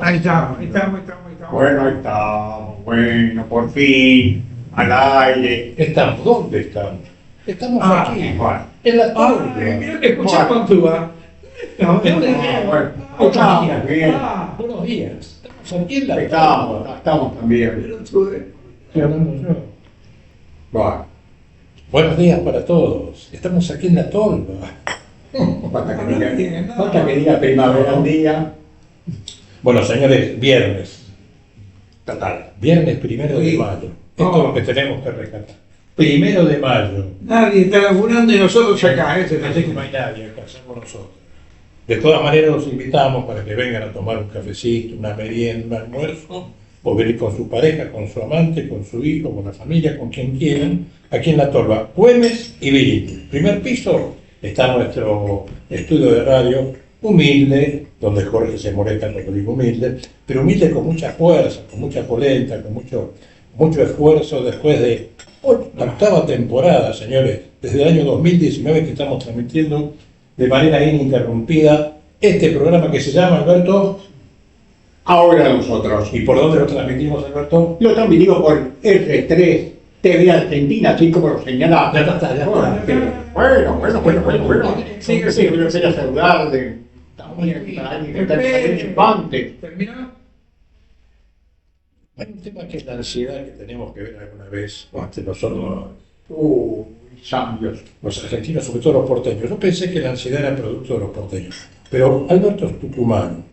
Ahí estamos. Bueno, ahí estamos. Bueno, por fin, al aire. Estamos, ¿dónde estamos? Estamos aquí, Bueno. en la torre. Escucha Pantúa. Bueno, estamos bien. Buenos días. Estamos aquí en la Estamos también. Estoy hablando yo. Bueno, Buenos días para todos. Estamos aquí en la tolva. falta que diga primavera un día. Bueno, señores, viernes. Viernes 1 de mayo. Esto es lo que tenemos que rescatar. 1 de mayo. Nadie está laburando y nosotros acá. Así que no hay nadie acá, salvo nosotros. De todas maneras, los invitamos para que vengan a tomar un cafecito, una merienda, un almuerzo, o venir con su pareja, con su amante, con su hijo, con la familia, con quien quieran, aquí en la Torba. Güemes y Villini. Primer piso está nuestro estudio de radio, humilde, donde Jorge se molesta cuando digo humilde, pero humilde con mucha fuerza, con mucha polenta, con mucho esfuerzo después de la 8ª temporada, señores, desde el año 2019 que estamos transmitiendo de manera ininterrumpida este programa que se llama, Alberto. Ahora nosotros. ¿Y por dónde lo transmitimos, Alberto? Lo transmitimos por R3 TV Argentina, así como lo señalaba. Ya está. Bueno. Sí, yo quería saludar de también para alguien que está participante. ¿Terminó? Hay un tema que es la ansiedad que tenemos que ver alguna vez entre nosotros, Cambios. los argentinos, sobre todo los porteños. Yo pensé que la ansiedad era producto de los porteños, pero Alberto es tucumano,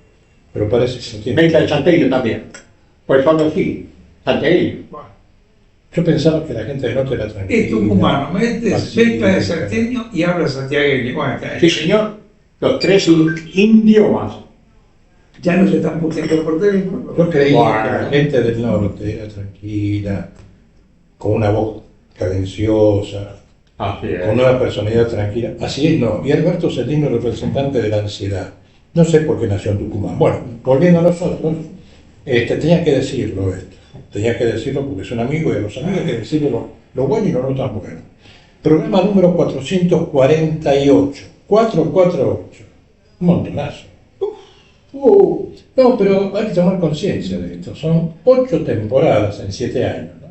pero parece que se entiende. Venga el santeño también. Pues cuando sí, santeño. Yo pensaba que la gente de norte era tranquila. Es tucumano, mezcla de salteño y habla santiagueño. Bueno, Sí, señor. Los 3 idiomas. ya no se están puteando por teléfono. Yo creía que la gente del norte era tranquila, con una voz cadenciosa, Así con una personalidad tranquila. Así es, no. Y Alberto es el digno representante de la ansiedad. No sé por qué nació en Tucumán. Bueno, volviendo a nosotros, tenía que decirlo esto. Tenía que decirlo porque es un amigo y a los amigos hay que decirlo lo bueno y lo no tan bueno. Programa número 448. 448. Un montonazo. No, pero hay que tomar conciencia de esto. Son 8 temporadas en 7 años. ¿No?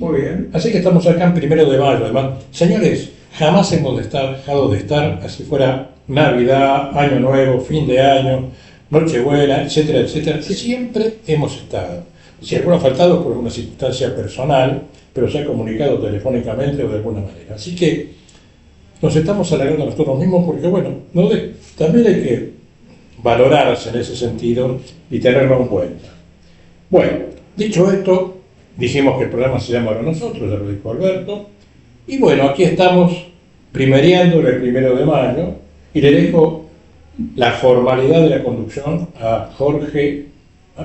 Muy bien. Así que estamos acá en 1 de mayo. Además, señores, jamás hemos dejado de estar, así fuera Navidad, Año Nuevo, fin de año, Nochebuena, etcétera, etcétera. Siempre hemos estado. Si alguno ha faltado por alguna circunstancia personal, pero se ha comunicado telefónicamente o de alguna manera. Así que nos estamos alargando a nosotros mismos porque, bueno, también hay que valorarse en ese sentido y tenerlo en cuenta. Bueno, dicho esto, dijimos que el programa se llama Ahora Nosotros, ya lo dijo Alberto, y bueno, aquí estamos primereando el 1 de mayo y le dejo la formalidad de la conducción a Jorge.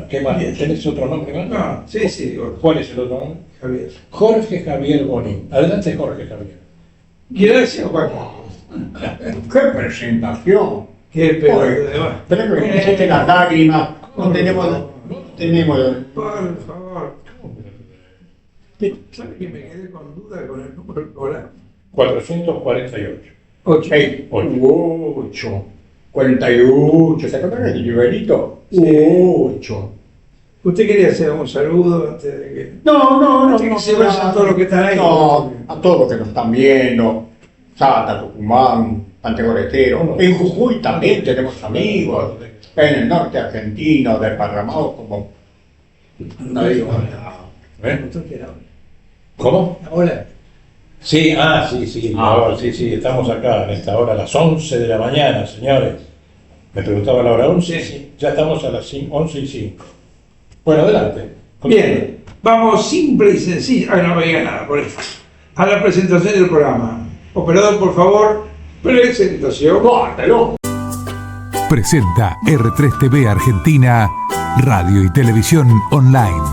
¿Qué más? ¿Tenés otro nombre más? No, sí. ¿Cuál es el otro nombre? Javier. Jorge Javier Bonín. Adelante, Jorge Javier. Gracias, Juan. ¡Qué presentación! Qué pedo. Pero que necesite las lágrimas. No tenemos. Por favor. ¿Sabes que me quedé con duda con el número del programa? 448. 8. 48. ¿Se acuerdan del nivelito? 8. ¿Usted quería hacer un saludo antes de que.? No. Antes que se vayan todos los que están ahí. No, a todos los que nos están viendo. Salta, Tucumán, Antegoretero. En Jujuy también tenemos amigos. En el norte argentino, desparramados como. No digo nada. ¿Cómo? Ahora. Sí, sí. Ahora, sí, estamos acá en esta hora, a las 11 de la mañana, señores. Me preguntaba la hora 11. Sí. Ya estamos a las 11:05. Bueno, adelante. Bien, vamos simple y sencillo. No me diga nada por eso. A la presentación del programa. Operador, por favor, presentación. ¡Córtelo! Presenta R3 TV Argentina, radio y televisión online.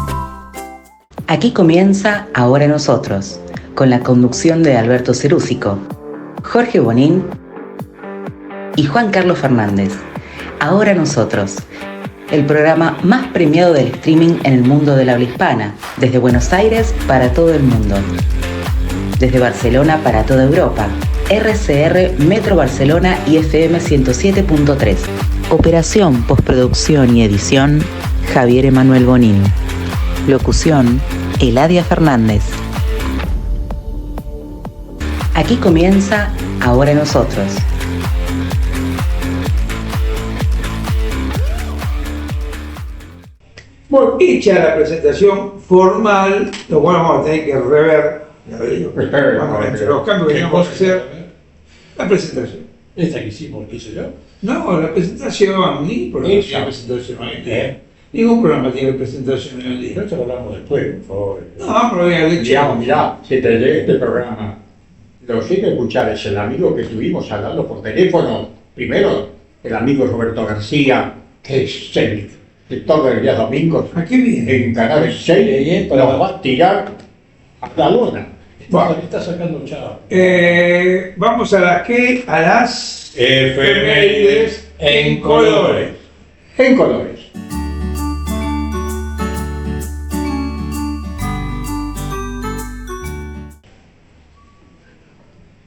Aquí comienza Ahora Nosotros, con la conducción de Alberto Cerúsico, Jorge Bonín y Juan Carlos Fernández. Ahora Nosotros, el programa más premiado del streaming en el mundo de la habla hispana, desde Buenos Aires para todo el mundo. Desde Barcelona para toda Europa, RCR Metro Barcelona y FM 107.3. Operación, postproducción y edición, Javier Emanuel Bonín. Locución, Eladia Fernández. Aquí comienza Ahora Nosotros. Bueno, hecha la presentación formal, lo cual vamos a tener que rever, entre los cambios que vamos a hacer, la presentación. Esta que hicimos, que hice yo. No, la presentación, ni programa tiene presentación en el día. Ningún programa tiene presentación en el día. Esto lo hablamos después, por favor. No, pero había leche. Mirá, si te llegué este programa, lo que hay que escuchar es el amigo que estuvimos hablando por teléfono. Primero, el amigo Roberto García, que es el director de Días Domingos, ¿A qué viene? en Canal 6, nos va a tirar a la lona. Bueno, está sacando chavo. Vamos a las que, a las Efemérides en colores. En colores.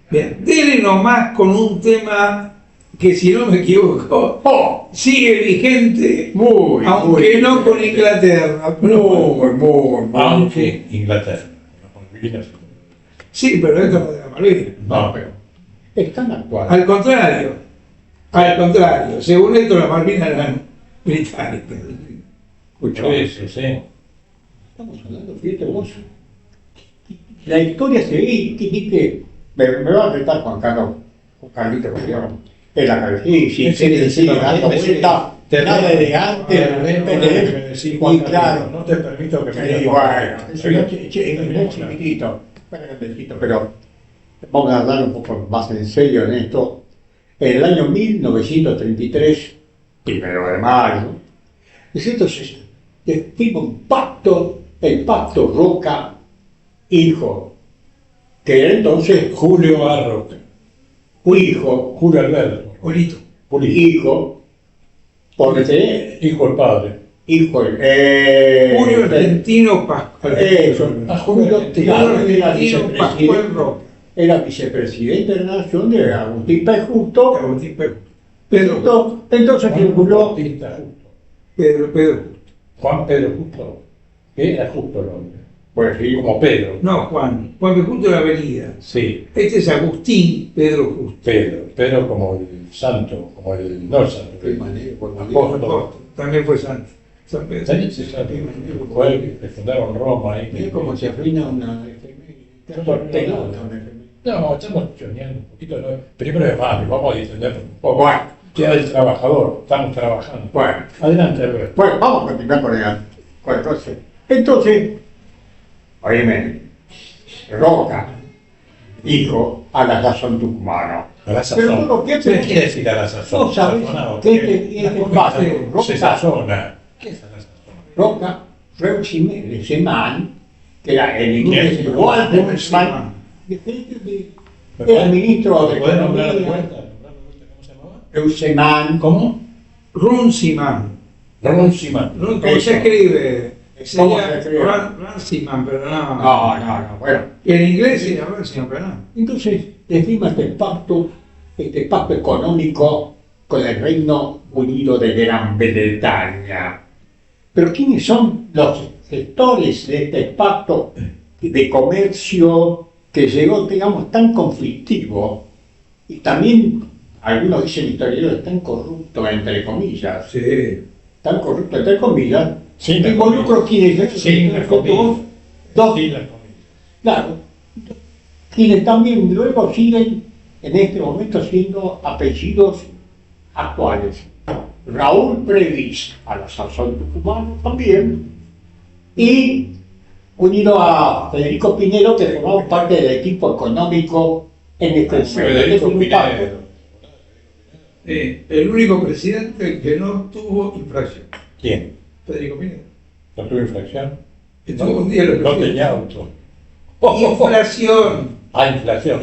Bien, dele nomás con un tema que, si no me equivoco, sigue vigente, aunque muy no con Inglaterra. Muy. Aunque Inglaterra. Sí, pero esto no es de la Malvinas. No, pero. Es tan actual. Al contrario, según esto las Malvinas eran británicas. Escucha, Eso, sí. estamos hablando, fíjate vos. La historia se ve que me va a retar Juan Carlito, porque es la cabecilla, sigue dando vuelta, nada elegante, y claro, No te permito que me y bueno, es chiquitito, pero vamos a hablar un poco más en serio en esto. En el año 1933, 1 de mayo, entonces firma un pacto, el pacto Roca-Hijo, que era entonces Julio Arroca. hijo, Julio Alberto. Olito. hijo, porque Hijo del padre. hijo, Julio Argentino Pascual. eso, Julio Argentino Pascual Roca. era vicepresidente de la Nación de Agustín P. Justo. Agustín Pedro. Entonces circuló. Bautista Justo. Pedro. Juan Pedro Justo. Que era justo el nombre. Pues sí, Como Pedro. No, Juan P. Justo de la avenida. Sí. Este es Agustín Pedro Justo. Pedro como el santo, como el no santo. Apóstol. También fue santo. San Pedro. También se sabe. Fue el que fundaron Roma ahí. es como se arruina una No, estamos choneando un poquito. ¿No? Primero de mayo, vamos a distender un poco. Bueno, Día del Trabajador, estamos trabajando. bueno. Adelante, Alberto. Bueno, vamos a continuar con el coche. Entonces, oíme, Roca, hijo, a la sazón tucumano. A la Pero sazón. todo, ¿qué ¿Qué quiere decir a la sazón? No sabes Sazonado, qué porque te la es comida base, se sazona. ¿Qué es a la sazón? Roca, Reusimer, ese man, que era el inglés ¿Quién? Walter Man, era ministro de ¿Puedes nombrar de Economía, vuelta? ¿Cómo se llamaba? Reuseman, ¿Cómo? Runciman. Runciman. ¿Cómo Eso. se escribe? ¿Cómo Sería se escribe? Runciman, pero no. no, bueno. Y en inglés sería Runciman, pero no. Entonces, firma este pacto económico con el Reino Unido de Gran Bretaña. Pero ¿quiénes son los gestores de este pacto de comercio que llegó, digamos, tan conflictivo y también, algunos dicen historiadores, tan corrupto, entre comillas? Sí. Tan corrupto, entre comillas, Sí, que involucro quienes... Sí, la comida. Dos, Sí, la comida. claro, quienes también luego siguen en este momento siendo apellidos actuales. Raúl Previs, a la sazón tucumano también, y unido a Federico Pinedo, que formamos parte del equipo económico en este Federico Pinedo. El único presidente que no tuvo infracción. ¿Quién? Federico Pinedo. ¿No tuvo inflación? Estuvo un día No tenía auto. Inflación. Inflación.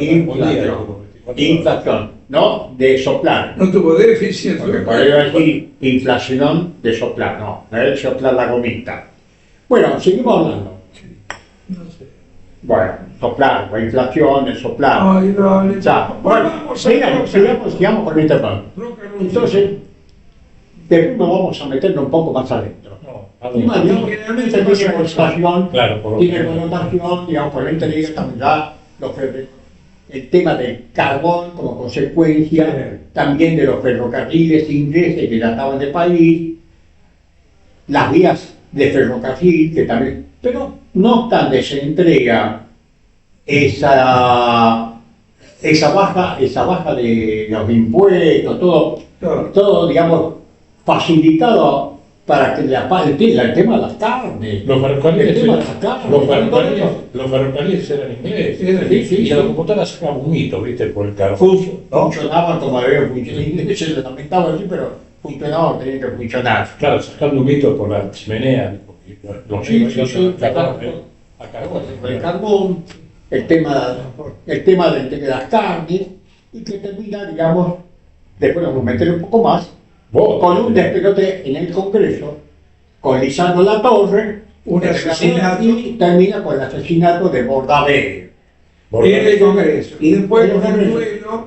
Inflación, no de soplar. No tuvo déficit. Porque podría decir inflación de soplar, no de soplar la gomita. Bueno, seguimos hablando. No sé. Bueno, soplar, la inflación, el soplar. Ay, no, Ya, bueno, sigamos con este plan. Entonces, después nos vamos a meternos un poco más adentro. No, Clima, digamos, generalmente tiene connotación, claro, por lo tiene menos. connotación, digamos, por la interior también ya el tema del carbón como consecuencia también de los ferrocarriles ingleses que ya estaban en el país, las vías de ferrocarril que también, pero no obstante se entrega esa baja de los impuestos, todo digamos, facilitado para que el tema de las carnes. Los ferrocarriles El tema eran- de las carnes, los ferrocarriles eran ingleses. Sí, sí, Y sí. la locomotora sacaba un mito, ¿viste? Por el carbón. ¿no? Funcionaban como debían funcionar. Se lo lamentaba así, pero funcionaban, tenían que funcionar. Claro, sacando un mito por la chimenea. Porque los Sí, chicos sí, iban sí, a claro. carbón. El carbón, el tema de las carnes, y que termina, digamos, después nos vamos a meter un poco más, Vos, con un despelote en el Congreso, con Lisandro Latorre, Un asesinato. y termina con el asesinato de Bordaberry. En el Congreso. Y después En el Congreso.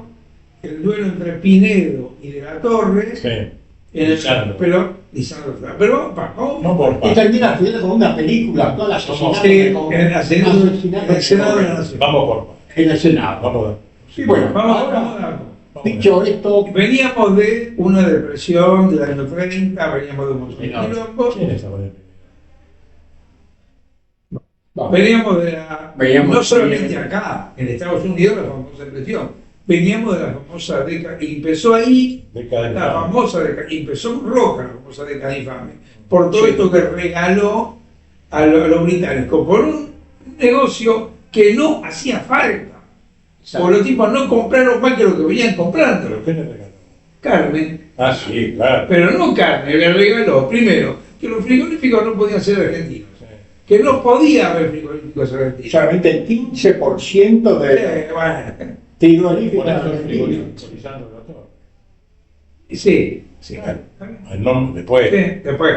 el duelo entre Pinedo y de la Torre. Sí. En el Lisandro. Lisandro. Pero vamos. No por Y paz. termina con una película, todo el asesinato Sí, del Congreso. en el Senado de la Nación. Vamos por paz. En el Senado. Vamos a ver. Y bueno, Vamos ahora, a dar. dicho esto, Veníamos de una depresión del año 30, veníamos de un montón de quilombos, ¿Quién estaba de vamos. veníamos Veníamos no solamente bien. acá, en Estados Unidos, la famosa depresión, veníamos de la famosa década, y empezó ahí década de la cambio? famosa década, y empezó roja la famosa década infame, por todo Sí. esto que regaló a los británicos, por un negocio que no hacía falta. Porque los tipos no compraron más que lo que venían comprando. ¿Pero qué le regaló? Carne, Ah, sí, claro. pero no carne, le regaló primero que los frigoríficos no podían ser argentinos, Sí. que no podía haber frigoríficos argentinos. solamente el 15% de Bueno, frigoríficos Por eso el argentinos. frigorífico Lisandro de la Torre. sí, sí. Claro. El nombre después. Sí, después.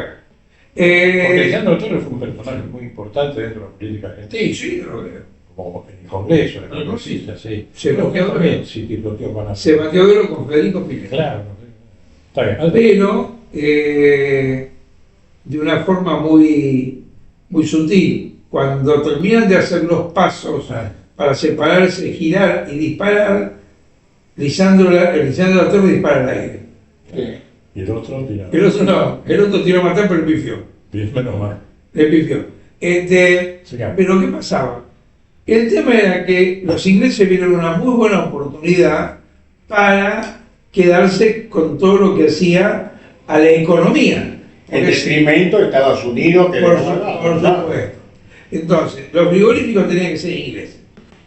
Porque Lisandro de la Torre fue un personaje muy importante dentro de la política argentina. Sí, sí, lo creo. Como en el Congreso, en la Claro, congresista, sí. Se bloqueó también, sí, que bloqueó con la... Se batió duro con Federico Pinedo. Claro. Está bien. Aldo. Pero de una forma muy, muy sutil. Cuando terminan de hacer los pasos para separarse, girar y disparar, Lisandro de la Torre dispara al aire. Y el otro tiraba. El otro no, el otro tiró a matar, pero pifió. Bien, menos mal. Le pifió. Sigamos. Pero ¿qué pasaba? El tema era que los ingleses vieron una muy buena oportunidad para quedarse con todo lo que hacía a la economía. En Porque detrimento de Estados Unidos, que por no- supuesto. Entonces, los frigoríficos tenían que ser ingleses.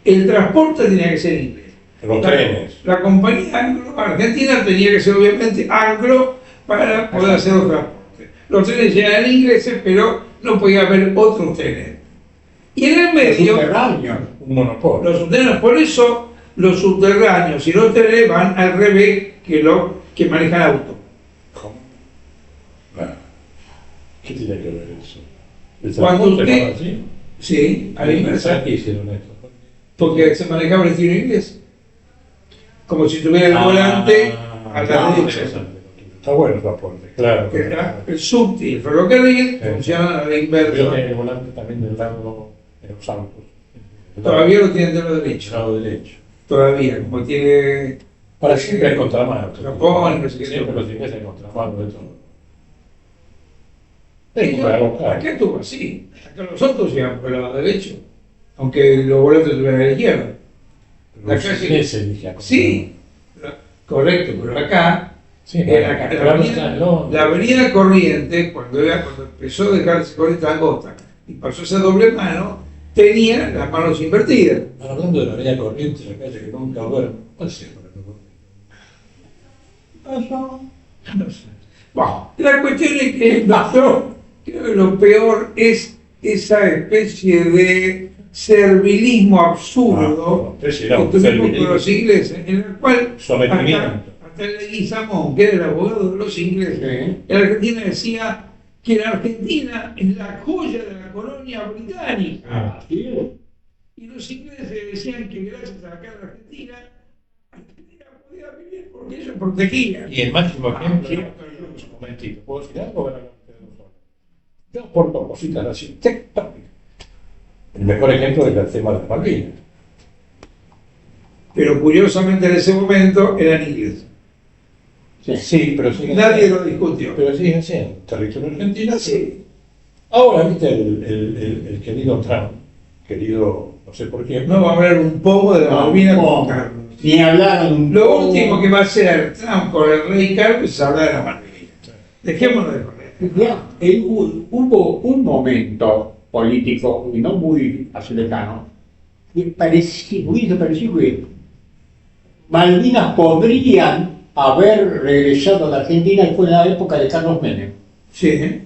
El transporte tenía que ser inglés. Los trenes. La compañía anglo-argentina tenía que ser obviamente anglo para poder hacer los transportes. Los trenes ya eran ingleses, pero no podía haber otros trenes. Y en el medio, subterráneos. Un monopolio. los subterráneos, por eso los subterráneos y los trenes van al revés que manejan autos. ¿Cómo? Claro. ¿Qué tiene que ver eso? ¿El Cuando transporte usted- va así? Sí, a la inversa. ¿Qué hicieron esto? Porque se manejaba el estilo inglés. Como si tuviera el volante a la derecha. interesante. Está bueno el transporte, claro. Que era el subte y el ferrocarril Sí. funcionan a la Creo inversa. que el volante también del lado de los autos. Todavía lo tienen del lado Del derecho. lado derecho. Todavía, como tiene. Para siempre hay contramano. Japón, no sé qué. Siempre los ingleses hay contramano de todo. Acá estuvo así. Acá los autos iban por el lado derecho. Aunque los volantes estuvieran a la izquierda. La Los calle- ingleses eligían Sí, correcto, pero acá. Sí, Era bueno, acá, pero la, ahora avenida, está en Londres. la avenida Corrientes, cuando empezó a dejarse con esta angota y pasó esa doble mano, tenía las manos invertidas. Ahora, hablando de la avenida Corrientes, la calle que nunca duerme, ¿cuál es la No sé. Bueno, la cuestión es que creo que lo peor es esa especie de servilismo absurdo que tuvimos con los ingleses, en el cual Sometimiento. hasta el Leguizamón, que era el abogado de los ingleses, en Argentina decía que la Argentina es la joya de la colonia británica. Y los ingleses decían que gracias a la guerra argentina podía vivir porque ellos protegían. Y el máximo ejemplo, es un momentito, ¿puedo decir algo? Bueno, yo aporto cositas así, tectónicas. El mejor ejemplo es el tema de las Malvinas. Pero curiosamente en ese momento eran ingleses. Sí, pero siguen Nadie siendo, lo discutió. pero siguen siendo territorio argentino. Sí. Ahora, viste, el querido Trump, querido, no sé por qué. No va a hablar un poco de la Malvinas con No, Carlos. ni hablaron. Lo último que va a hacer Trump con el rey Carlos es hablar de la Malvinas. Dejémonos de correr. Ya, hubo un momento político, y no muy hace lejano, que hubiese parecido que Malvinas podrían haber regresado a la Argentina y fue en la época de Carlos Menem. Sí.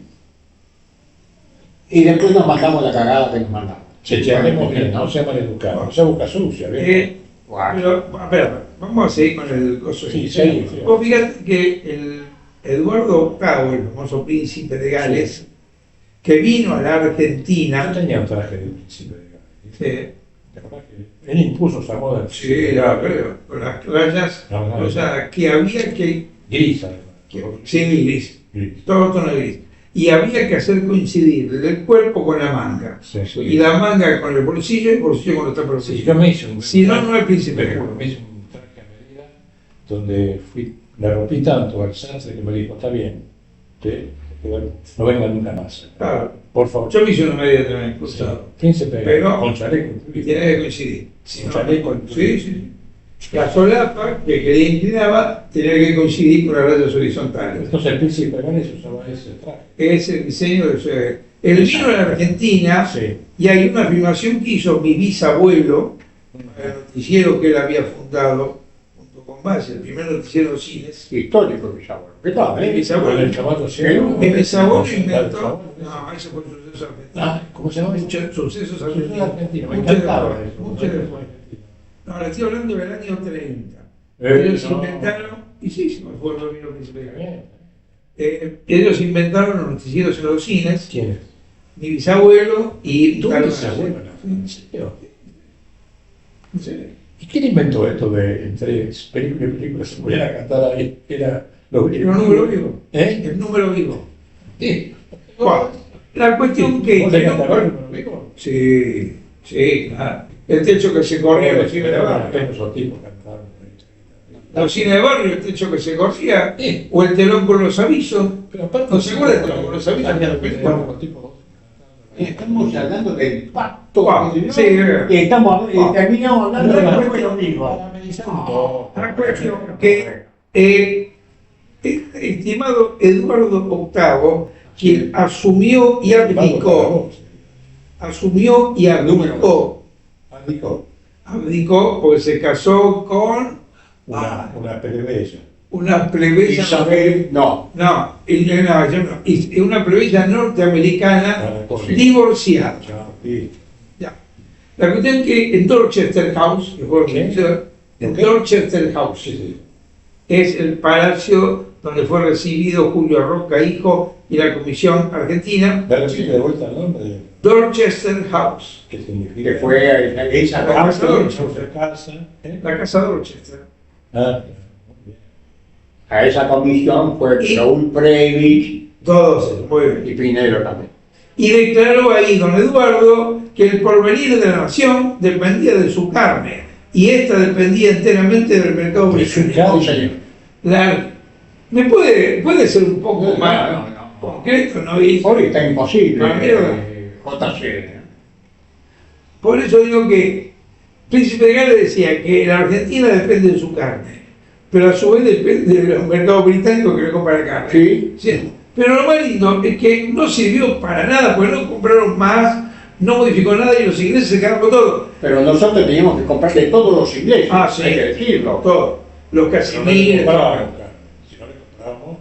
Y después nos mandamos la cagada que nos mandamos. Chechearemos bien, no sea maleducado, no sea boca sucia, ¿ves? Pero, a ver, vamos a seguir con el coso. Sí, sí. Vos fíjate que el Eduardo VIII, el famoso príncipe de Gales, que vino a la No Argentina, tenía un traje de príncipe de Gales. sí, ¿Te acordás que él impuso esa moda? pero con las rayas, No, o sea, que había que, Gris, además. sí, gris, Gris. todo tono de gris, y había que hacer coincidir el cuerpo con la manga, Sí, sí. y la manga con el bolsillo y el bolsillo con el otro Sí, bolsillo. yo me hice un Si no, no es príncipe. me juro, me hice un traje a medida donde le rompí tanto al sastre que me dijo, está bien, ¿sí? Que bueno, no venga nunca más. Claro. Por favor. Yo me hice una media también, Sí, cruzado. príncipe Pero- con chaleco. Y tiene que coincidir. Si Un no, chaleco. sí, sí. La solapa que quería inclinaba tenía que coincidir con las rayas horizontales. Entonces el príncipe de Gales usaba ese traje. Es el diseño de ese. Él vino a la Argentina Sí. y hay una filmación que hizo mi bisabuelo, el noticiero que él había fundado junto con Base, el primer noticiero de cines. Histórico, bisabuelo. ¿Qué tal? Mi Con bisabuelo. el caballo ciego. Mi bisabuelo el inventó. caballo. No, ese fue un suceso argentino. Ah, ¿cómo se llama? Muchos sucesos Suceso argentinos. argentino. Me Mucho encantaba después, eso. mucho después. No, ahora estoy hablando del año 30. Eh, Ellos no. inventaron, y sí, se me fue el vino príncipe de Gales. Bien. Ellos inventaron los noticieros en los cines, ¿Quién es? mi bisabuelo y ¿Tu tal- bisabuelo? ¿En serio? ¿Y quién inventó esto de entre película y película se podían a cantar ahí? Era los El número vivo. ¿Eh? El número vivo. Sí. Bueno, la cuestión que. ¿Vos le cantabas el número vivo? Sí, sí, claro. El techo que se corría, los cines de barrio. Esos tipos cantaban. Los cines de barrio, el techo que se corría, Sí. o el telón con los avisos. Pero aparte, ¿No se acuerdan del telón con los avisos? Los tipos. Estamos hablando del pacto. Wow, ¿no? sí, Y estamos, Wow. terminamos hablando de la cuestión- La cuestión que estimado Eduardo VIII, quien asumió y abdicó porque se casó con Una plebeya. una plebeya, Isabel, no. una plebeya norteamericana Sí. divorciada. Sí. Ya. La cuestión es que en Dorchester House, que fue en ¿Qué? Dorchester House, Sí, sí. es el palacio donde fue recibido Julio Roca, hijo, y la Comisión Argentina. Dale de vuelta el nombre. Dorchester House, ¿Qué significa? Que fue esa La casa de casa. ¿Eh? la casa Dorchester. Ah, muy bien. A esa comisión fue Y- Raúl Previch Todos, muy bien. y Pinero también. Y declaró ahí don Eduardo que el porvenir de la nación dependía de su carne y esta dependía enteramente del mercado De su británico. carne. ¿Me puede ser un poco No, más no, no. concreto? ¿No? Y Hoy está imposible. Ah, mierda. JC. por eso digo que Príncipe de Gales decía que la Argentina depende de su carne, pero a su vez depende de los mercados británicos que le compran carne. Sí. Sí. Pero lo más lindo es que no sirvió para nada, porque no compraron más, no modificó nada y los ingleses se quedaron con todo. Pero nosotros teníamos que comprar de todos los ingleses. Ah, sí. Hay que decirlo. Todo. Los Casimires, Si no le compramos,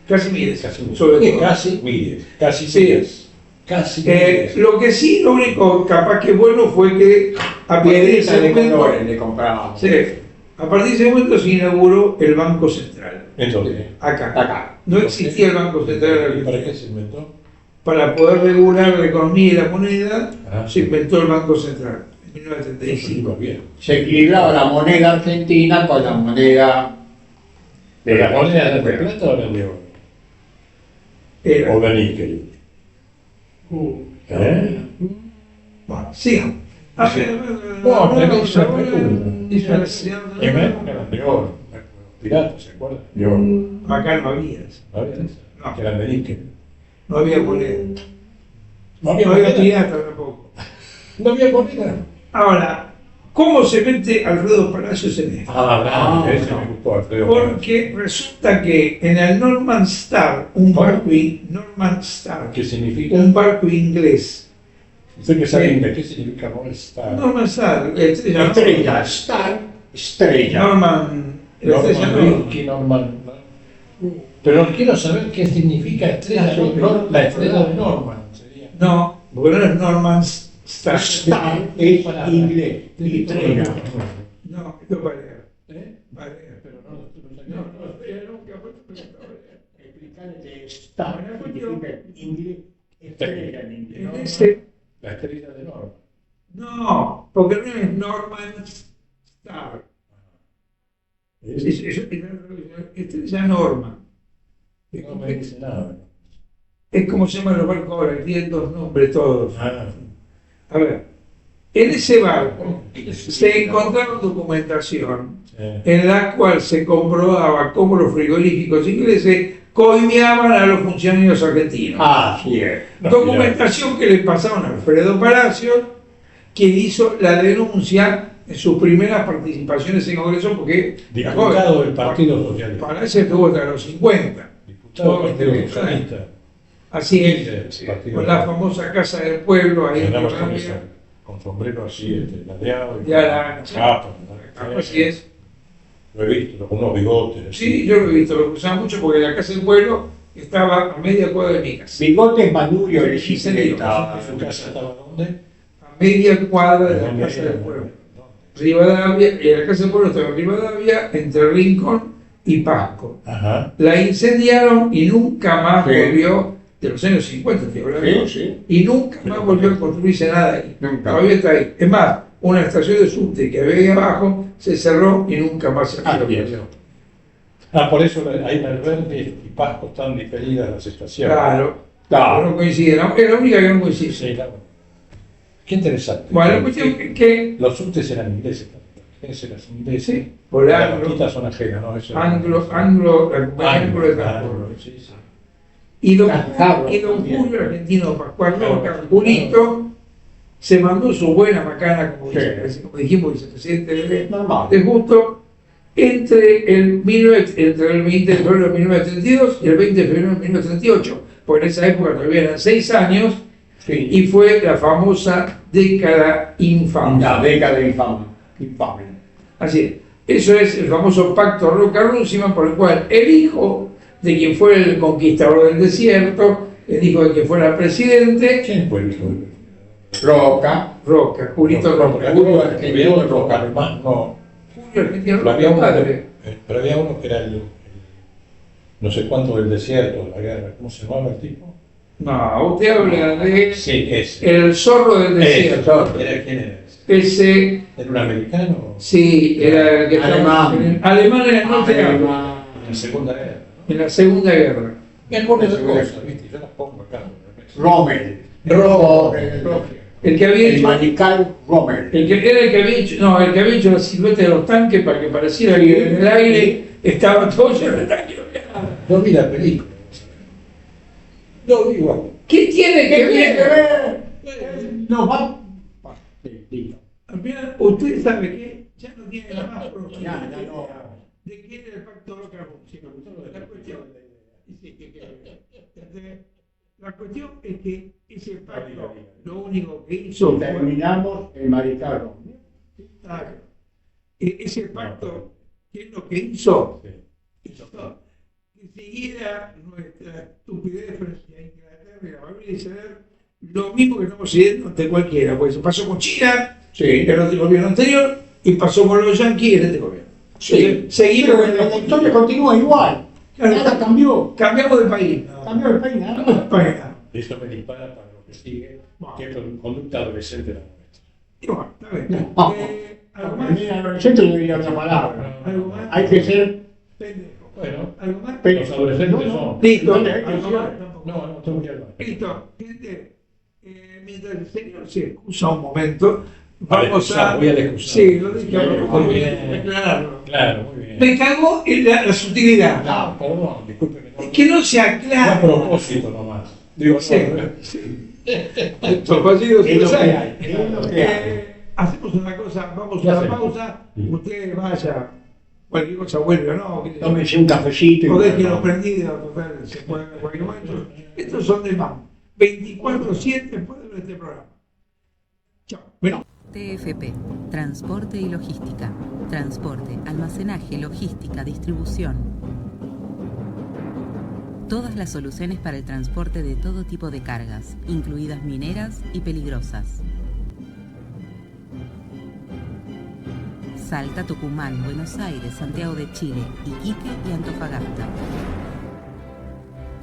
Casimires, casi sobre todo. Casi miles. Casi Sí. miles. Casi miles. Lo que sí, lo único capaz que bueno fue que a partir de Piedritas ese de momento, colores le comprábamos. sí, a partir de ese momento se inauguró el Banco Central, Entonces, acá. Acá. No existía el Banco Central en ¿y para Argentina. qué se inventó? Para poder regular la economía y la moneda, Ah, se inventó el Banco Central en Eso 1975. iba bien. Se equilibraba la moneda argentina con la moneda ¿De la moneda de plata o la de oro? Era. O de níquel. ¿Eh? Bueno, sigamos. No, pero eso es Dice eran de oro. Los piratas, ¿se acuerdan? De oro. acá no había eso. ¿No había eso? No. Que eran de níquel. No había moneda. No había No había moneda. pirata tampoco. No había moneda. Ahora, ¿cómo se mete Alfredo Palacios en esto? Ese me gustó, Alfredo. Porque resulta que en el Norman Star, Norman Star, ¿Qué significa? un barco inglés. Usted que sabe inglés, ¿qué significa Norman Star? Norman Star, estrella, ¿no? Estrella, star, estrella. Norman, la estrella Norman Norman. Ricci, Norman. Pero quiero saber qué significa estrella. La estrella de Norman sería. No, porque no es Norman Star. Star es inglés. Y estrella. No, esto es Balear. ¿Eh? Balear. Pero no, No, estrella nunca fue Balear. Explicarle que star significa inglés, estrella en inglés. En ese, la estrella de Norman. no, porque no es Norman Star. Es- Estrella Norman. No me dice nada. Es como se llaman los barcos ahora, que tienen dos nombres todos. Ah, A ver, en ese barco se encontraron documentación en la cual se comprobaba cómo los frigoríficos ingleses coimeaban a los funcionarios argentinos. Así es. Documentación que le pasaron a Alfredo Palacios, quien hizo la denuncia en sus primeras participaciones en Congreso, porque diputado del Partido Socialista. Palacios estuvo hasta los 50. Diputado del Partido Socialista. Así es, Sí, partido. con la famosa Casa del Pueblo ahí en Ganamos con Colombia. esa, con sombrero así, ladeado, y Ya con la- capa, ¿no? Así es. Lo he visto, con unos bigotes. así. Sí, yo lo he visto, lo usaba mucho porque la Casa del Pueblo estaba a media cuadra de mi casa. Bigotes Manubrio de Sí, bicicleta. ¿Su casa estaba dónde? A media cuadra de la ¿Dónde Casa era? del Pueblo. Rivadavia, y la Casa del Pueblo estaba en Rivadavia, entre Rincón y Pasco. Ajá. La incendiaron y nunca más Sí. volvió, de los años 50 estoy hablando, Sí, sí. y nunca más volvió a construirse nada ahí. Nunca. Todavía está ahí. Es más, una estación de subte que había ahí abajo se cerró y nunca más se Ah, abrió. bien. Por eso ahí Malverde y Pasco están diferidas las estaciones. Claro, Claro. no coinciden. Es la única que no coincide. Sí, claro. Qué interesante. Bueno, la cuestión es que Los subtes eran ingleses también. Los eran ingleses. sí, por Las anglo, vaquitas son ajenas, ¿no? Eso- la compañía Anglo de transporte. Sí, sí. Y don Carlos Julio también. Argentino Pascual Claro. Roca, Julito, se mandó su buena macana, como, Sí. como dijimos, vicepresidente Normal. de Justo, entre el 20 de febrero de 1932 y el 20 de febrero de 1938, porque en esa época todavía eran 6 años, Sí. y fue la famosa década infame. La década infame. Infame. Así es. Eso es el famoso pacto Roca-Runciman, por el cual el hijo de quien fue el conquistador del desierto, el hijo de quien fuera presidente, ¿Quién fue el hijo de Roca. Roca, Julito Roca. Julio Había Argentino otro, Roca. además, no. Julio Argentino Pero Roca, había, el uno, padre. pero había uno que era el no sé cuánto del desierto, de la guerra. ¿Cómo se llamaba el tipo? No, usted habla de Sí, ese. el zorro del desierto. ¿Era quién era? Ese, ¿Era un americano? sí, era el que estaba Alemán. en alemán en el norte de África, Alemán. En la Segunda Guerra. en la Segunda Guerra. Me acuerdo de Segunda cosas, ¿viste? Yo las pongo acá. Rommel. Rommel. El que había El hecho, mariscal Rommel. era el que había hecho, no, el que había hecho la silueta de los tanques para que pareciera que en el aire estaba todo lleno de tanques. No vi la película. No vi igual. ¿Qué tiene que ¿Qué tiene que ver? ver? Nos va. Bendito. Al final, usted sabe que ya no tiene la más profunda Ya, ya idea no. de quién era el pacto Roca-Runciman. La cuestión, la cuestión es que ese pacto lo único que hizo fue Terminamos el mariscal Rommel. ese pacto, ¿qué es lo que hizo? Sí. Hizo que siguiera nuestra estupidez frente a Inglaterra y la familia y saber lo mismo que estamos siguiendo ante cualquiera, pues eso pasó con China, Sí. en el gobierno anterior, y pasó con los yanquis en este gobierno. Sí. Entonces, seguimos Pero la historia continúa igual. Claro. Nada cambió. cambiamos de país. Cambió el país, nada más. España. Eso me dispara para lo que sigue, que es conducta adolescente de la nuestra. Y bueno, está bien. No. ¿Algo más? Mira, adolescente le diría otra palabra. ¿Algo más? Hay que ser Pendejo. Bueno, ¿Algo más? los adolescentes son. Listo. No, no, ¿Algo más? Tampoco. No, tengo que ir al baño. Listo, gente, mientras el señor se excusa un momento, vamos Voy a excusar. Sí, lo dije, Muy bien. aclararlo. Claro, muy bien. Me cagó en la sutilidad. No, perdón, discúlpeme. Es que no se Fue a aclara. propósito nomás. Digo, Sí, no, sí. Estos fallidos Es lo se que saben. hay, es lo que hay. Hacemos una cosa, vamos ¿Qué a la hacemos? pausa, Sí. usted vaya, cualquier cosa vuelve o no, Tómese un cafecito y o déjelo prendido, total, se puede en cualquier momento. Estos son de más. 24/7 puede ver este programa. Chao. Bueno, TFP, Transporte y Logística. Transporte, almacenaje, logística, distribución. Todas las soluciones para el transporte de todo tipo de cargas, incluidas mineras y peligrosas. Salta, Tucumán, Buenos Aires, Santiago de Chile, Iquique y Antofagasta.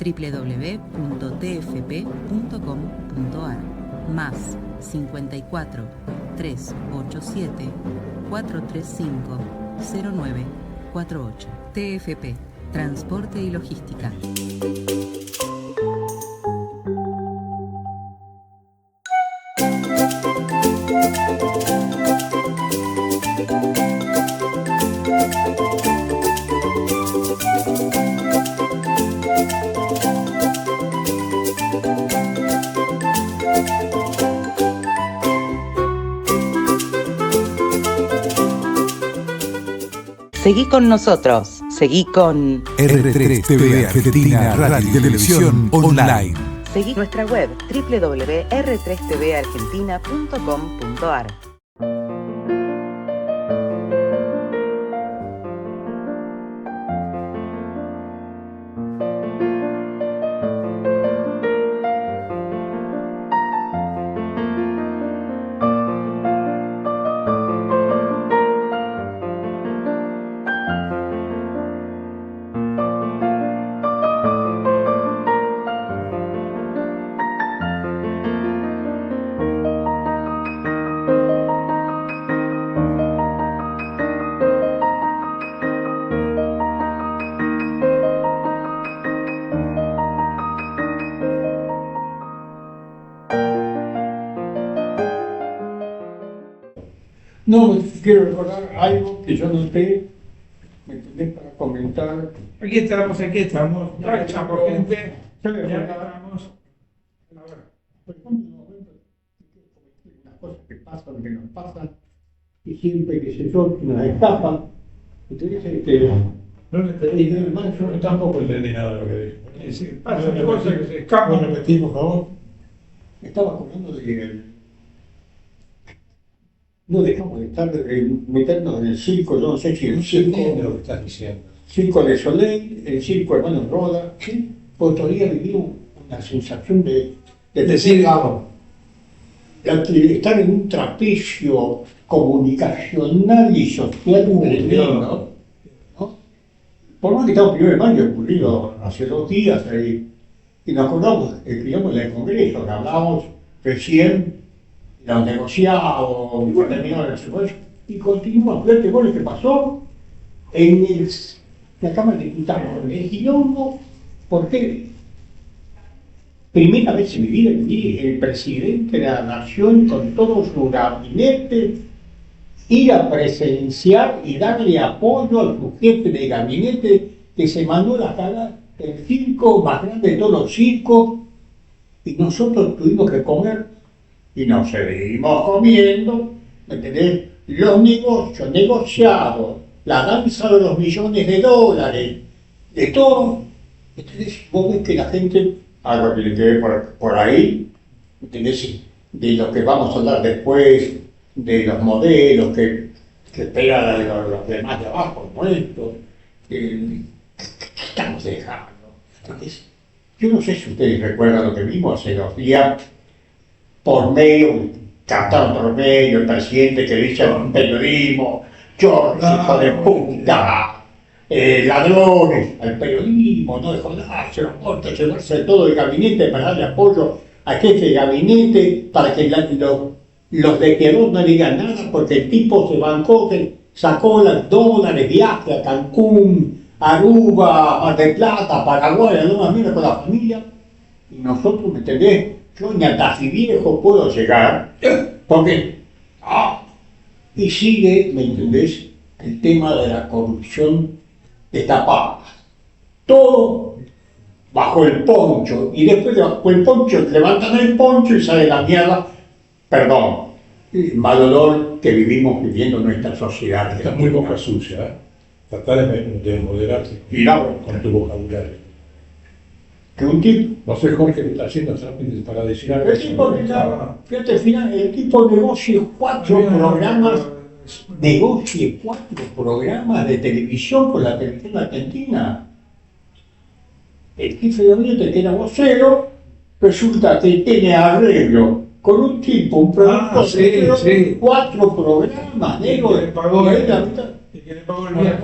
www.tfp.com.ar más 54 387 435 0948. TFP, Transporte y Logística. Seguí con nosotros, seguí con R3 TV Argentina Radio y Televisión Online. Seguí nuestra web www.r3tvargentina.com.ar. no quiero recordar algo que yo noté, ¿me entendés? Para comentar. Aquí estamos, ya echamos gente, ya estamos. A ver. Por ejemplo, en un momento, unas cosas que pasan, que nos pasan, y siempre que se yo nos escapan. Entonces, No le entendí. Yo tampoco entendí nada de lo que dijo. Sí, pasan cosas que se escapan. ¿Puedo repetir, por favor? estaba hablando de. No dejamos de estar, meternos en el circo, yo no sé si el No se entiende lo circo, que estás diciendo. circo de Soleil, el circo Hermanos Roda, que por todavía viví una sensación de decir, estar en un trapecio comunicacional y social tremendo, ¿no? Por más que estamos primero de mayo, ocurrido hace 2 días ahí, y nos acordamos, escribimos en el Congreso, que hablamos recién, los negociados, terminaron el secuestro, y continúa, fíjate vos lo que pasó en la Cámara de Diputados, el quilombo, porque primera vez en mi vida vi el presidente de la Nación con todo su gabinete ir a presenciar y darle apoyo a su jefe de gabinete que se mandó la cara el circo más grande de todos los circos, y nosotros tuvimos que comer y nos seguimos comiendo, ¿me entendés? Los negocios negociados, la danza de los millones de dólares, de todo. Entonces vos ves que la gente, algo tiene que ver por ahí, ¿entendés? De lo que vamos a hablar después, de los modelos que esperan a los demás de abajo, nuestros, ¿qué estamos dejando? Entonces, yo no sé si ustedes recuerdan lo que vimos hace 2 días, por medio, captaron por medio el presidente que dice periodismo, George, hijo de puta, ladrones, al periodismo, no dejó nada, se los muertos, llevarse todo el gabinete para darle apoyo al jefe de gabinete, para que los de Querón no digan nada, porque el tipo se bancó, que sacó los dólares, viaje a Cancún, Aruba, Mar del Plata, Paraguay, alguna mierda con la familia, Y nosotros, ¿me entendés? Yo ni a Tafí Viejo puedo llegar, porque... y sigue, ¿me entendés? El tema de la corrupción destapada. Todo bajo el poncho, y después de bajo el poncho levantan el poncho y sale la mierda, perdón, el mal olor que vivimos viviendo en nuestra sociedad. Estás muy boca sucia, ¿eh? Tratar de moderarte con tu vocabulario. Que un tipo... No sé, Jorge, qué está haciendo para decir algo. El tipo, fíjate, al final, el tipo negocia 4 programas, negocia 4 programas de televisión con la televisión argentina. El jefe de gabinete, que era vocero, resulta que tiene arreglo con un tipo, un productor, sí. 4 programas, negro, le pagó y el- la mitad. Y que le pagó el viaje.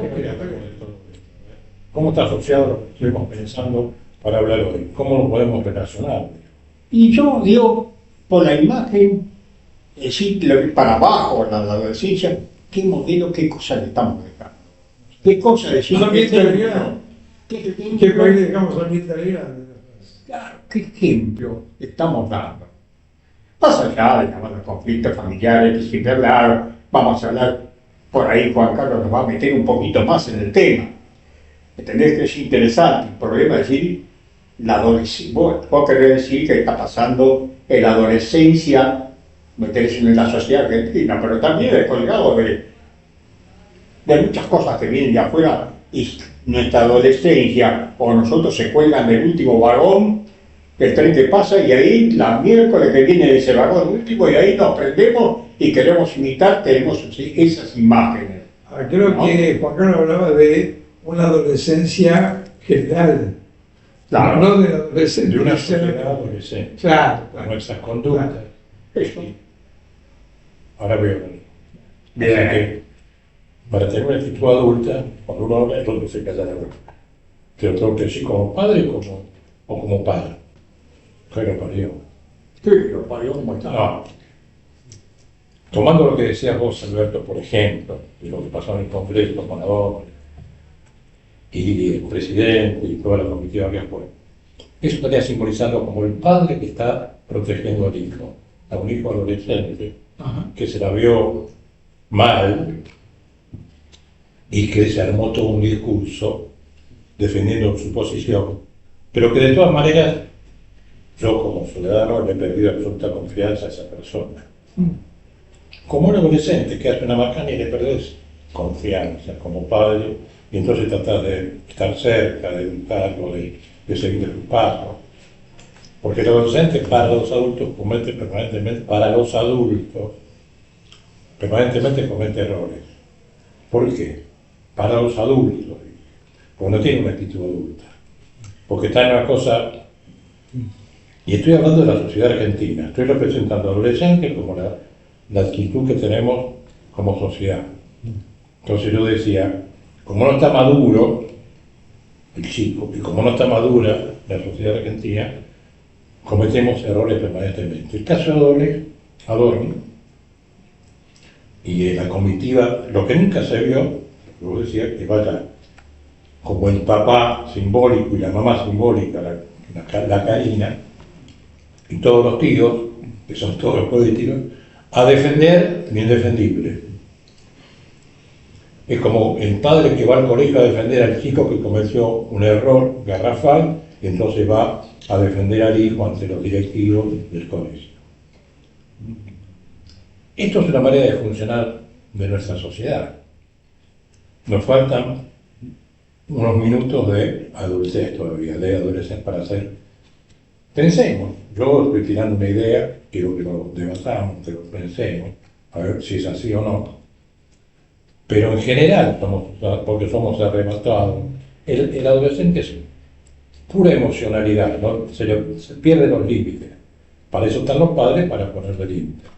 ¿Cómo está asociado lo que estuvimos pensando para hablar hoy? ¿Cómo lo podemos relacionar? Y yo digo, por la imagen, es decir, para abajo, la adolescencia, qué modelo, qué cosa le estamos dejando. ¿Qué cosa decir? Ambientalidad. ¿Qué ¿Qué país dejamos ambientalidad? Claro, qué ejemplo estamos dando. Más allá de los conflictos familiares, que siempre hablar, vamos a hablar, por ahí Juan Carlos nos va a meter un poquito más en el tema. ¿Entendés que es interesante? El problema es decir, la adolescencia, vos querés decir que está pasando en la adolescencia, meterse en la sociedad argentina, pero también es colgado de muchas cosas que vienen de afuera y nuestra adolescencia o nosotros se cuelgan del último vagón del tren que pasa y ahí la miércoles que viene de ese vagón último y ahí nos prendemos y queremos imitar, tenemos esas imágenes. Creo ¿no? que Juan Carlos hablaba de una adolescencia general. Claro. No de la adolescencia. De una sociedad adolescente, Claro, con claro. esas conductas. Eso. Ahora veo. Bien. Así que, para tener una actitud adulta, cuando uno habla, el otro se calla la boca. Pero tengo que decir como padre o como padre. Pero parió. Sí, lo parió como está. No. Tomando lo que decías vos, Alberto, por ejemplo, de lo que pasó en el Congreso con la ONU, y el presidente y toda la comitiva que fue, eso estaría simbolizando como el padre que está protegiendo al hijo, a un hijo adolescente, que se la vio mal y que se armó todo un discurso defendiendo su posición, pero que de todas maneras yo como ciudadano le he perdido absoluta confianza a esa persona. Como un adolescente que hace una macana y le perdés confianza como padre, y entonces tratás de estar cerca, de educarlo, de seguir sus pasos. Porque el adolescente para los adultos comete permanentemente, permanentemente comete errores. ¿Por qué? Para los adultos, porque no tiene una actitud adulta. Porque está en una cosa, y estoy hablando de la sociedad argentina, estoy representando a adolescentes como la actitud que tenemos como sociedad. Entonces yo decía, como no está maduro el chico, y como no está madura la sociedad argentina, cometemos errores permanentemente. El caso de Adorni y la comitiva, lo que nunca se vio, yo decía que vaya como el papá simbólico y la mamá simbólica, la Karina, y todos los tíos, que son todos los políticos, a defender lo indefendible. Es como el padre que va al colegio a defender al chico que cometió un error garrafal y entonces va a defender al hijo ante los directivos del colegio. Esto es una manera de funcionar de nuestra sociedad. Nos faltan unos minutos de adultez todavía, de adolescencia para hacer. Pensemos, yo estoy tirando una idea, quiero que lo debatamos, que lo pensemos, a ver si es así o no. Pero en general, porque somos arrebatados, el adolescente es pura emocionalidad, ¿no? Se pierden los límites. Para eso están los padres, para ponerle límites.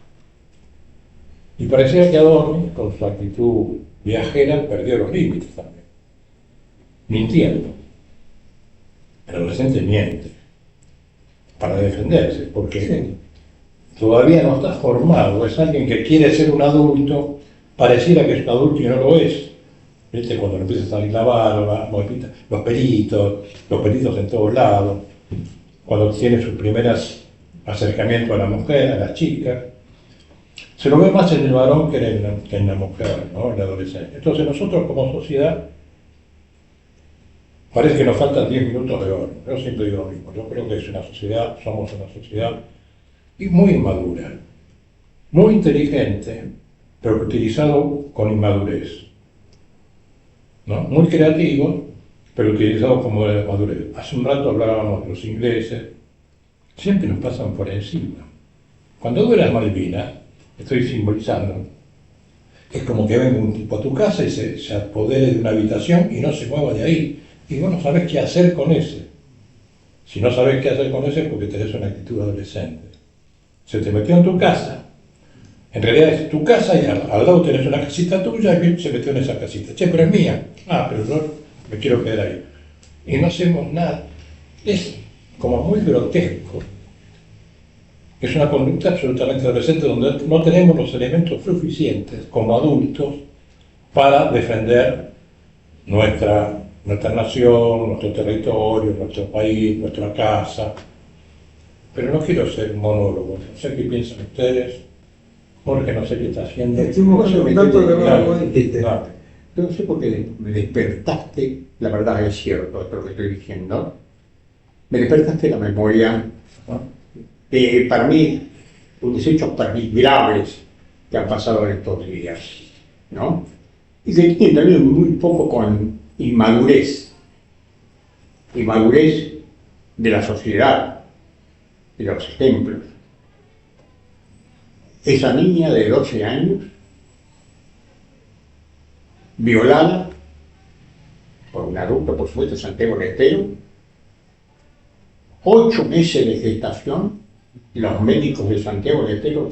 Y parecía que Adorni, con su actitud viajera, perdió los límites también. Mintiendo. El adolescente miente para defenderse, porque todavía no está formado, es alguien que quiere ser un adulto, pareciera que es un adulto y no lo es. ¿Viste? Cuando le empieza a salir la barba, los pelitos en todos lados. cuando tiene sus primeros acercamientos a la mujer, a las chicas. Se lo ve más en el varón que en la mujer, ¿no? En la adolescencia. Entonces nosotros como sociedad, parece que nos faltan 10 minutos de oro. Yo siempre digo lo mismo. Yo creo que somos una sociedad muy inmadura, muy inteligente, pero utilizado con inmadurez, ¿no? Muy creativo, pero utilizado con madurez. Hace un rato hablábamos de los ingleses, siempre nos pasan por encima. Cuando duele las Malvinas, estoy simbolizando, es como que venga un tipo a tu casa y se apodere de una habitación y no se mueva de ahí, y vos no sabés qué hacer con ese. Si no sabés qué hacer con ese es porque tenés una actitud adolescente. Se te metió en tu casa, en realidad es tu casa y al lado tenés una casita tuya y se metió en esa casita. Che, pero es mía. Ah, pero yo me quiero quedar ahí. Y no hacemos nada. Es como muy grotesco. Es una conducta absolutamente adolescente donde no tenemos los elementos suficientes como adultos para defender nuestra nación, nuestro territorio, nuestro país, nuestra casa. Pero no quiero ser un monólogo, no sé qué piensan ustedes. Jorge, no sé qué está haciendo. Estuvimos comentando lo que vos dijiste. No sé por qué me despertaste, la verdad es cierto esto lo que estoy diciendo, me despertaste la memoria, ¿no? Para mí, unos hechos para mí graves que han pasado en estos días, ¿no? Y que tienen también muy poco con inmadurez de la sociedad, de los ejemplos. Esa niña de 12 años, violada por un adulto, por supuesto, Santiago del Estero, 8 meses de gestación, y los médicos de Santiago del Estero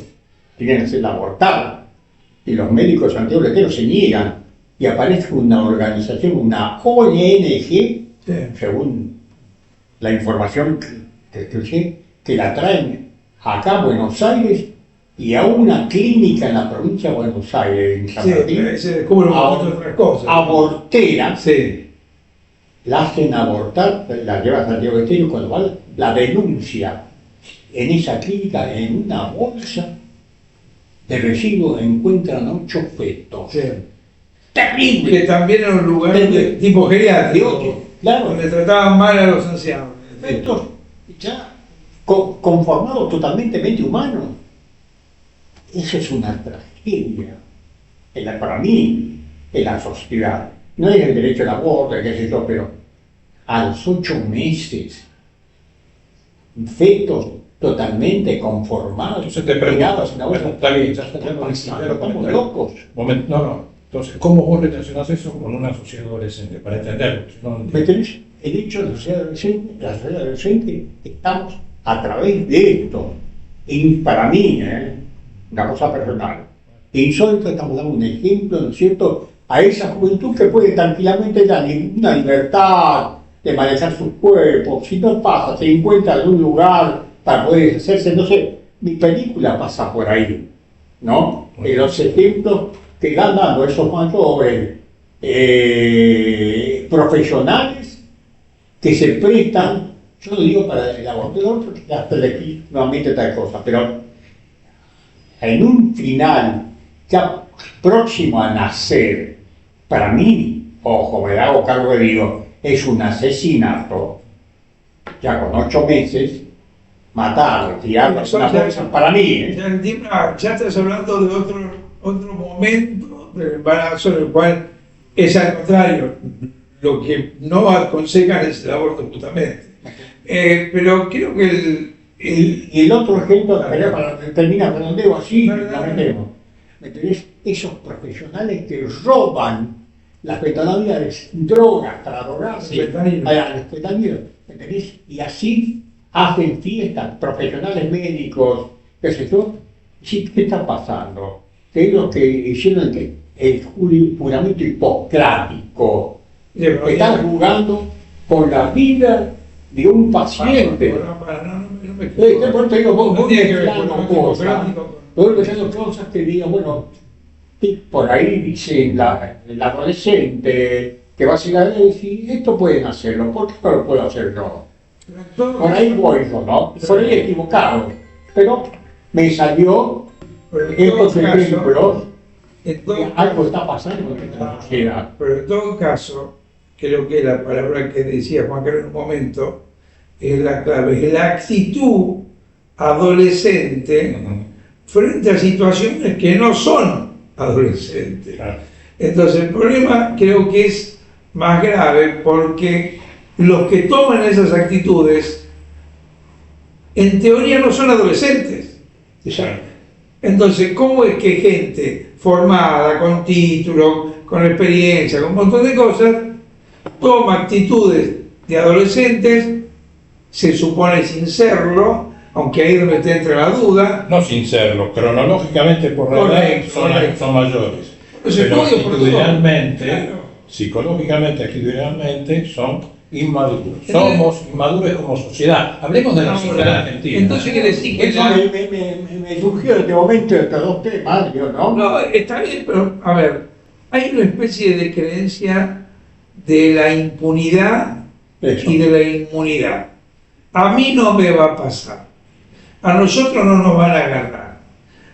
quieren hacerla abortar, y los médicos de Santiago del Estero se niegan, y aparece una organización, una ONG, sí, según la información que escuché, que la traen acá a Buenos Aires y a una clínica en la provincia de Buenos Aires, en San Martín, otras cosas. Abortera, Sí. la hacen abortar, la lleva a Santiago del Estero, cuando va la denuncia en esa clínica, en una bolsa de residuos encuentran 8 fetos. Sí. Terrible. Que también era un lugar de tipo geriátrico, Claro. donde trataban mal a los ancianos. Fetos ya conformados totalmente humanos. Eso es una tragedia para mí, en la sociedad. No es el derecho al aborto, qué sé yo, pero a los 8 meses, fetos totalmente conformados. Entonces te preguntas, bueno, está bien, ya estamos locos. No. Entonces, ¿cómo vos relacionás eso con una sociedad adolescente? Para entenderlo. ¿Me entendés? El hecho de la sociedad adolescente, estamos a través de esto. Y para mí, una cosa personal, insólito, estamos dando un ejemplo, ¿no es cierto?, a esa juventud que puede tranquilamente tener una libertad de manejar sus cuerpos. Si no pasa, se encuentra en un lugar para poder hacerse, no sé, mi película pasa por ahí, ¿no? Los ejemplos que van dando esos mayores profesionales que se prestan, yo lo digo para el aborto, porque hasta aquí nuevamente tal cosa, pero en un final ya próximo a nacer, para mí, ojo, me hago cargo de digo, es un asesinato, ya con 8 meses, matarlo, tirarlo, es una cosa para mí. Ya estás hablando de otro momento del embarazo en el cual es al contrario, lo que no aconsejan es el aborto justamente. Pero creo que Y el otro ejemplo, para terminar, redondeo así, lamentemos. Esos profesionales que roban las fentanilias, drogas para drogarse, las fentanilias, ¿entendés? Y así hacen fiestas, profesionales médicos, qué sé yo. Sí, ¿qué está pasando? Que es lo que hicieron el juramento hipocrático. Están jugando con la vida de un paciente. Por te digo, vos cosas que digan, bueno, por ahí dice el adolescente que va a ser a decir, esto pueden hacerlo, ¿por qué no lo puedo hacer yo? Por ahí voy yo, ¿no? Por ahí equivocado. Pero me salió estos ejemplos. Algo está pasando en la sociedad. Pero en todo caso, creo que la palabra que decía Juan Carlos en un momento es la clave, es la actitud adolescente frente a situaciones que no son adolescentes. Entonces el problema creo que es más grave porque los que toman esas actitudes en teoría no son adolescentes. Entonces, ¿cómo es que gente formada, con título, con experiencia, con un montón de cosas, toma actitudes de adolescentes, se supone sin serlo, aunque ahí es donde te entra la duda? No sin serlo, cronológicamente por la edad son mayores. Entonces, pero actitudinalmente, psicológicamente, actitudinalmente son inmaduros. Somos inmaduros como sociedad. Hablemos de la sociedad argentina. Entonces quiere decir que Eso me surgió en este momento estos dos temas, ¿no? No, está bien, pero a ver, hay una especie de creencia de la impunidad y de la inmunidad. A mí no me va a pasar. A nosotros no nos van a agarrar.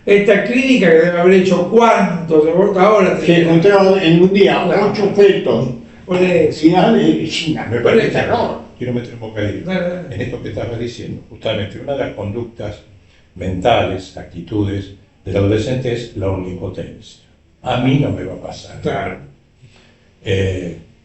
Esta clínica que debe haber hecho cuántos abortos ahora. Se encontraron en un día 8 fetos. Por eso. Me parece terror. Quiero meter un bocadillo en esto que estabas diciendo. Justamente una de las conductas mentales, actitudes del adolescente es la omnipotencia. A mí no me va a pasar. Claro.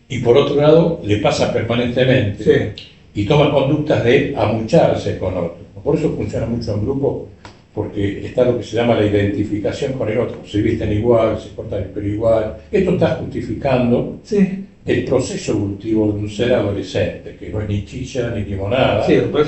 Y por otro lado, le pasa permanentemente y toma conductas de amucharse con otros. Por eso funciona mucho en grupo, porque está lo que se llama la identificación con el otro. Se visten igual, se cortan el pelo igual. Esto está justificando el proceso evolutivo de un ser adolescente, que no es ni chicha ni limonada. Sí, después,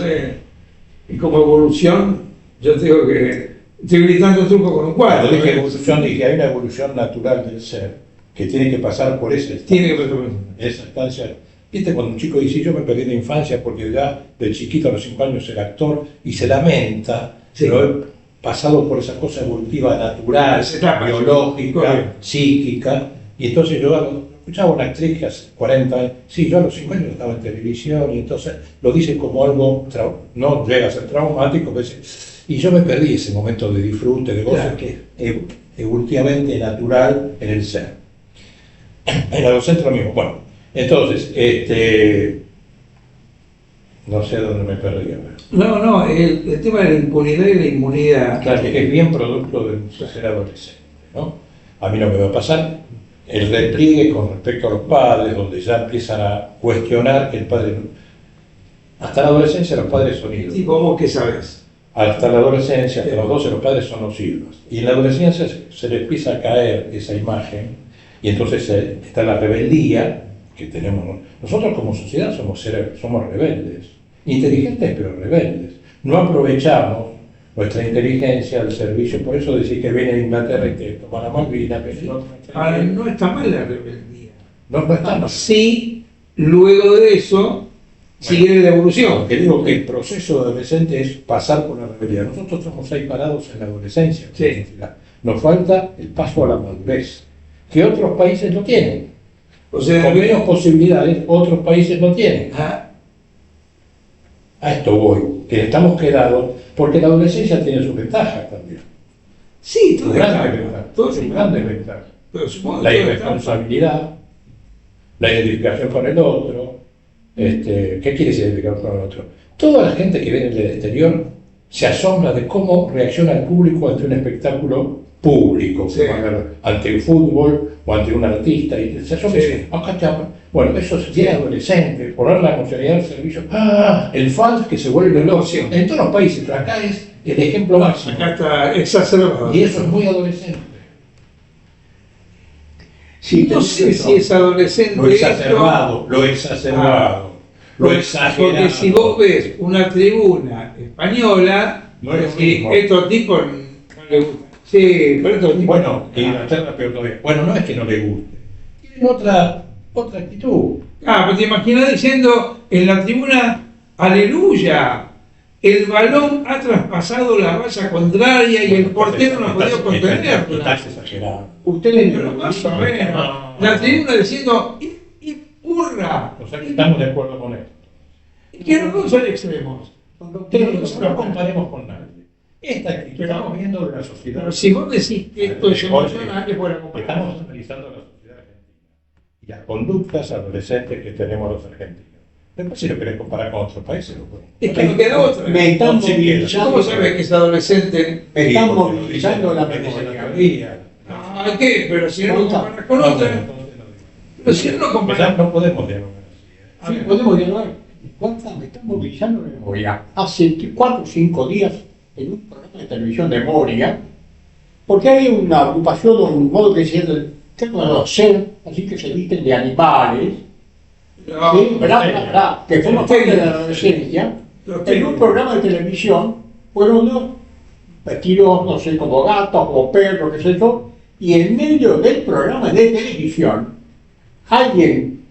y como evolución, yo te digo que estoy gritando un truco con un cuadro. Cuando dije evolución, dije hay una evolución natural del ser que tiene que pasar por esa estancia. Viste, cuando un chico dice, yo me perdí la infancia porque ya de chiquito a los 5 años era actor y se lamenta, pero he pasado por esa cosa evolutiva natural, biológica, psíquica, y entonces yo escuchaba una actriz que hace 40 años, yo a los 5 años estaba en televisión, y entonces lo dice como algo, no llega a ser traumático, y yo me perdí ese momento de disfrute, de gozo, que es evolutivamente natural en el ser. En el adolescente lo mismo. Bueno, entonces, no sé dónde me perdí. No, el tema de la impunidad y la inmunidad. Claro, que es bien producto de ser adolescente, ¿no? A mí no me va a pasar el repliegue con respecto a los padres, donde ya empiezan a cuestionar que el padre... Hasta la adolescencia los padres son ídolos. ¿Y cómo que sabes? Hasta la adolescencia, hasta los 12 los padres son los ídolos. Y en la adolescencia se les empieza a caer esa imagen, y entonces está la rebeldía que tenemos. Nosotros como sociedad somos rebeldes, inteligentes pero rebeldes. No aprovechamos nuestra inteligencia al servicio, por eso decir que viene de Inglaterra y que toma la Malvinas, Ahora, no está mal la rebeldía. No está mal. Sí, luego de eso sigue la evolución. Porque digo que el proceso adolescente es pasar por la rebeldía. Nosotros estamos ahí parados en la adolescencia. Nos falta el paso a la madurez, que otros países no tienen. O sea, con menos posibilidades, otros países no tienen. A esto voy, que estamos quedados, porque la adolescencia tiene sus ventajas también. Sí, sus grandes ventajas. La irresponsabilidad, la identificación con el otro. ¿Qué quiere decir identificar con el otro? Toda la gente que viene del exterior se asombra de cómo reacciona el público ante un espectáculo público, ante el fútbol o ante un artista, y se asombra y dice, acá está. Bueno, eso es bien adolescente, poner la emocionalidad al servicio, el fan que se vuelve loco. En todos los países, pero acá es el ejemplo máximo. Acá está exacerbado. Y eso es muy adolescente. Sí, no sé si es adolescente. Lo exacerbado, lo exagerado. Porque si vos ves una tribuna española, no es estos tipos no les gusta. Sí, pero estos tipos. Bueno, Inglaterra peor todavía. Bueno, no es que no le guste. Tienen otra actitud. Pero te imaginas diciendo en la tribuna, aleluya, el balón ha traspasado la valla contraria y el portero no ha podido contenerla. Estás exagerado. Ustedes no lo más o menos. La tribuna diciendo, ¡y hurra! O sea que estamos de acuerdo con esto. Que los dos son extremos. Pero no comparemos con nadie. Esta actitud que estamos viendo de la sociedad. Pero si vos decís que esto es emocional, es buena comparar. Estamos analizando la sociedad argentina y las conductas adolescentes que tenemos los argentinos. Después, si lo querés comparar con otros países, lo podemos. Es que no queda otra. Me están No, sí, movilizando. ¿Cómo sabes que es adolescente? Me están porque lo movilizando dice- la lo dice la memoria. teoría. Ah, ¿qué? Pero si no lo comparas con No, otra. entonces no digo. Pero si no comparas. No podemos dialogar así. Sí, podemos dialogar. Me están movilizando la memoria. Hace 4 o 5 días, en un programa de televisión de Moria, porque hay una agrupación o un modo que se llama los ser, así que se visten de animales, No, ¿sí? ¿Verdad? Que forma parte de la adolescencia. En un programa de televisión fueron unos vestidos, no sé, como gatos, como perros, qué sé yo, y en medio del programa de televisión, alguien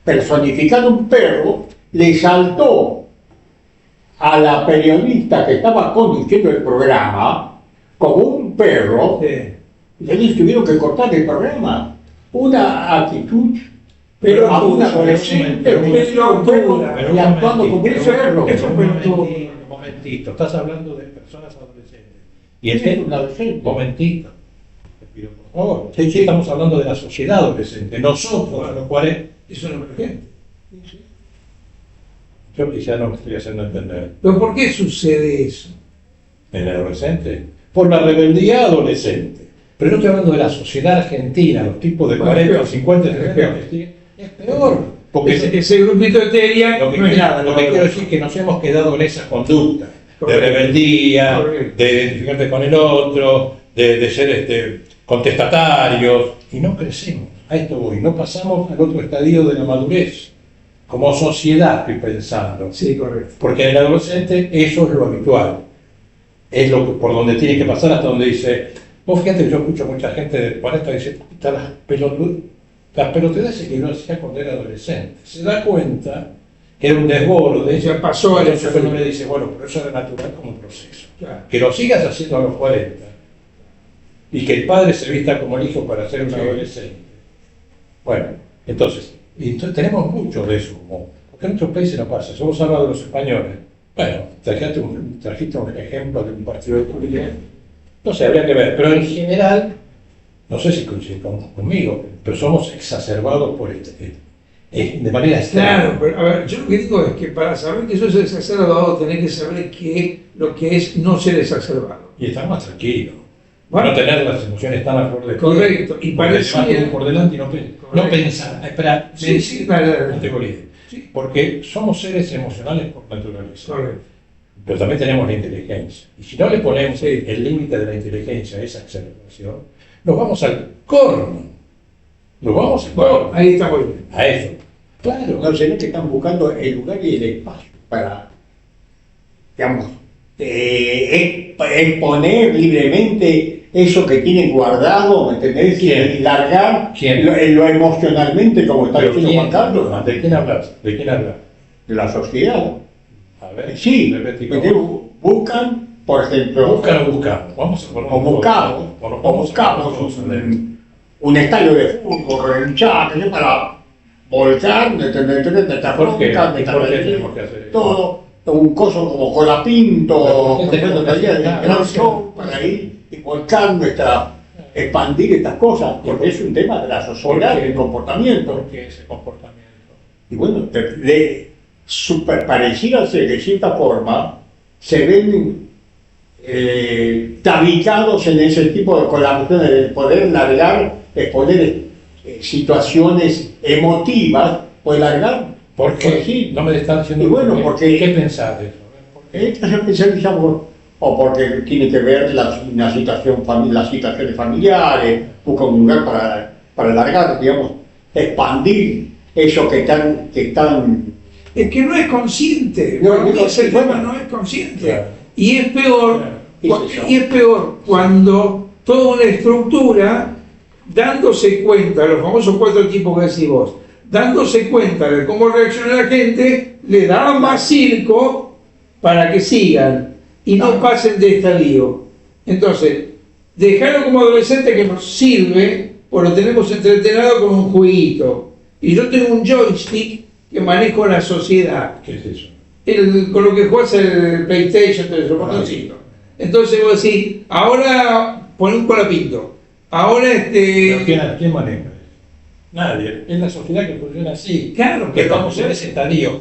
personificando un perro le saltó a la periodista que estaba conduciendo el programa como un perro, y ellos tuvieron que cortar el programa. Una actitud, pero a un adolescente, pero y actuando como un perro. Un momentito, estás hablando de personas adolescentes. Y Es este un adolescente. momentito, te pido por favor. Sí, sí. Estamos hablando de la sociedad adolescente, nosotros, a los cuales Eso no es gente. yo quizá no me estoy haciendo entender. Pero ¿por qué sucede eso? ¿En el adolescente? Por la rebeldía adolescente. Pero no estoy hablando de la sociedad argentina, los tipos de Bueno, 40, peor. 50, Es 60, peor. es peor. Porque Ese grupito de teoría lo que, no es nada. lo que quiero decir es que nos hemos quedado en esa conducta Correcto. de rebeldía, Correcto. de identificarte con el otro, de ser contestatarios, y no crecemos. A esto voy, no pasamos al otro estadio de la madurez. Como sociedad estoy pensando. Sí, correcto. Porque en el adolescente eso es lo habitual. Es lo que, por donde tiene que pasar hasta donde dice. Vos fíjate que yo escucho mucha gente de 40 que dice, puta, las pelotudeces que yo hacía cuando era adolescente. Se da cuenta que era un desborde. Ya pasó el Entonces uno le dice, bueno, pero eso era natural como un proceso. Claro. Que lo sigas haciendo a los 40 y que el padre se vista como el hijo para ser un adolescente. Bueno, entonces tenemos mucho de eso, porque en otros países no pasa. Si vos hablas de los españoles, bueno, trajiste un ejemplo de un partido de política, no sé, habría que ver, pero en general, no sé si coinciden conmigo, pero somos exacerbados por de manera extrema. Claro, pero a ver, yo lo que digo es que para saber que sos exacerbado tenés que saber lo que es no ser exacerbado. Y estar más tranquilo. Bueno. No tener las emociones tan a flor de piel. Correcto, y Porque parecía- te vas tú por delante y no Correcto. pensar. Espera, Sí, dale. no tengo ni idea. Sí. Porque somos seres emocionales por naturaleza. Correcto. Pero también tenemos la inteligencia. Y si no le ponemos Sí. el límite de la inteligencia a esa observación, nos vamos al corno. Nos vamos al Bueno, corno. ahí está muy bien. A eso. Claro. No sé, que están buscando el lugar y el espacio para, digamos, exponer libremente eso que tienen guardado, ¿me entendés? ¿Quién? Y largar ¿Quién? lo emocionalmente, como está Pero diciendo Juan Carlos, ¿De quién hablas? ¿De quién hablas? de la sociedad. A ver. Sí, repetí, porque buscan, por ejemplo, Buscan o buscamos. Vamos a poner o buscamos, un estadio de fútbol, un chat, para volcar, ¿me entendés? ¿Por qué? Meter ¿Por qué bronca, tenemos que hacer eso? todo, un coso como Colapinto, ¿Por qué tenemos que hacer de nada? gran show para ir y volcar expandir estas cosas, porque es un tema de la sociedad, ¿Por qué? del comportamiento. ¿Por qué ese comportamiento? Y bueno, pareciera ser de cierta forma, se ven tabicados en ese tipo de colaboraciones, de poder largar, exponer situaciones emotivas, pues largar. ¿Por qué? Sí. No me están diciendo Y bueno, por qué. porque- ¿Qué pensás de eso? ¿Por qué? Estas especializadas, o porque tiene que ver las situaciones familiares, busca un lugar para largar, digamos, expandir eso que están Es que no es consciente. No, Para mí no es ese consciente. tema no es consciente. Claro. Y es peor, Claro. y es peor cuando toda una estructura, dándose cuenta, los famosos 4 tipos que decís vos, dándose cuenta de cómo reacciona la gente, le da más circo para que sigan y no pasen de estadio. Entonces, dejarlo como adolescente que nos sirve, pues lo tenemos entretenado con un jueguito. Y yo tengo un joystick que manejo la sociedad. ¿Qué es eso? con lo que jugás el PlayStation, todo eso, botoncito. Entonces vos decís, ahora pon un colapinto. Ahora ¿Pero quién maneja? Nadie. Es la sociedad que funciona así. Claro, que pero- estamos en ese estadio.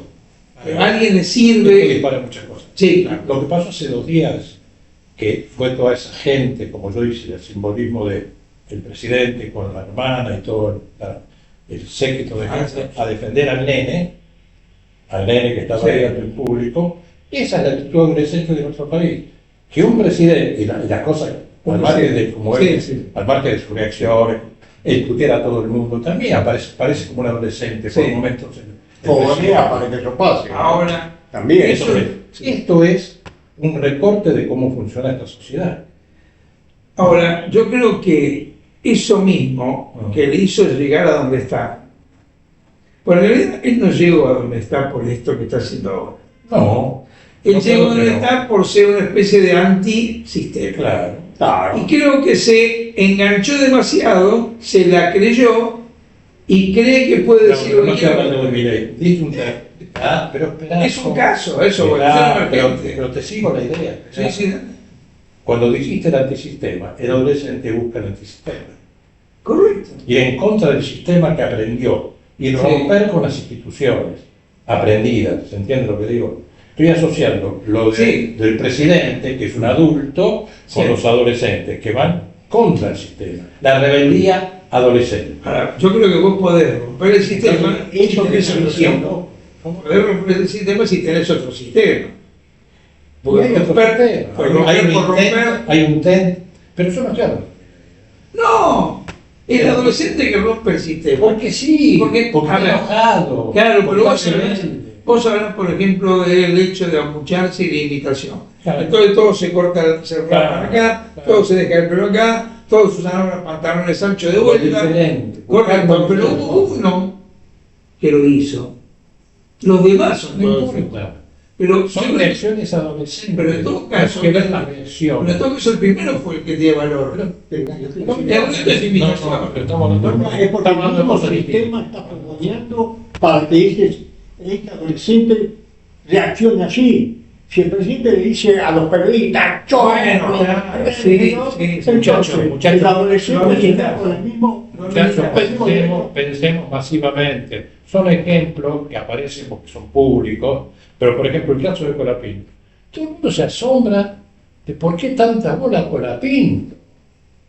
alguien le Esto sirve. dispara muchas cosas. Sí, claro. Lo que pasó hace 2 días, que fue toda esa gente, como yo hice, el simbolismo del presidente con la hermana y todo el séquito de gente, a defender al nene que estaba Sí. ahí ante el público. Esa es la actitud adolescente de nuestro país. Que un presidente, y las cosas, al margen de, como Sí, él, sí. al margen de sus reacciones, el tutear a todo el mundo, también parece como un adolescente por Sí. momentos. Podría para que eso pase. ¿no? Ahora, También. Esto es un recorte de cómo funciona esta sociedad. ahora, yo creo que eso mismo que le hizo llegar a donde está. Bueno, en realidad él no llegó a donde está por esto que está haciendo ahora. No. Él no llegó a creo que donde no. está por ser una especie de antisistema. Claro. Claro. Y creo que se enganchó demasiado, se la creyó y cree que puede decir No, lo no que estoy hablando de quiera. Milei. Dice un pero espera. Es un caso, eso, bueno, Esperá, yo no me pero te sigo la idea. Sí, sí, Cuando dijiste el antisistema, el adolescente busca el antisistema. correcto. Ir en contra del sistema que aprendió y Sí. romper con las instituciones aprendidas. ¿Se entiende lo que digo? Estoy asociando lo Sí. del presidente, que es un adulto, con Sí. los adolescentes que van contra el sistema. La rebeldía adolescente. Ahora, yo creo que vos podés romper el sistema si Eso que tenés estoy otro diciendo, sistema. Podés romper el sistema si tenés otro sistema. Porque hay otro romper, sistema. por Hay romper, un por romper. intento, hay un intento, pero yo no quiero. No, el adolescente que rompe el sistema. Porque sí, Porque, porque a está ver, enojado. Claro, pero porque vos está sabrás, rebelde. por ejemplo, del hecho de amucharse y la imitación. Claro. Entonces todo se corta, se rapan Claro, acá, claro. todo se deja el pelo acá, todos usan ahora pantalones anchos de vuelta. Diferente. Correcto, pero hubo uno que lo hizo. Los demás son No todos. importa. Pero Son yo creo- reacciones adolescentes. pero en todo caso, Hay que ver las reacciones. pero en todo caso el primero fue el que tiene valor. El resto es imitación. pero estamos hablando No, es porque el estamos hablando de mismo cosas distintas. sistema está proponiendo para que este adolescente reaccione así. Si el presidente le dice a los periodistas, "Yo, Bueno, claro, sí, entonces muchachos, el adolescente no está necesitas. con el mismo... Muchachos, pensemos masivamente. Son ejemplos que aparecen porque son públicos, pero por ejemplo el caso de Colapinto. Todo el mundo se asombra de por qué tanta bola a Colapinto.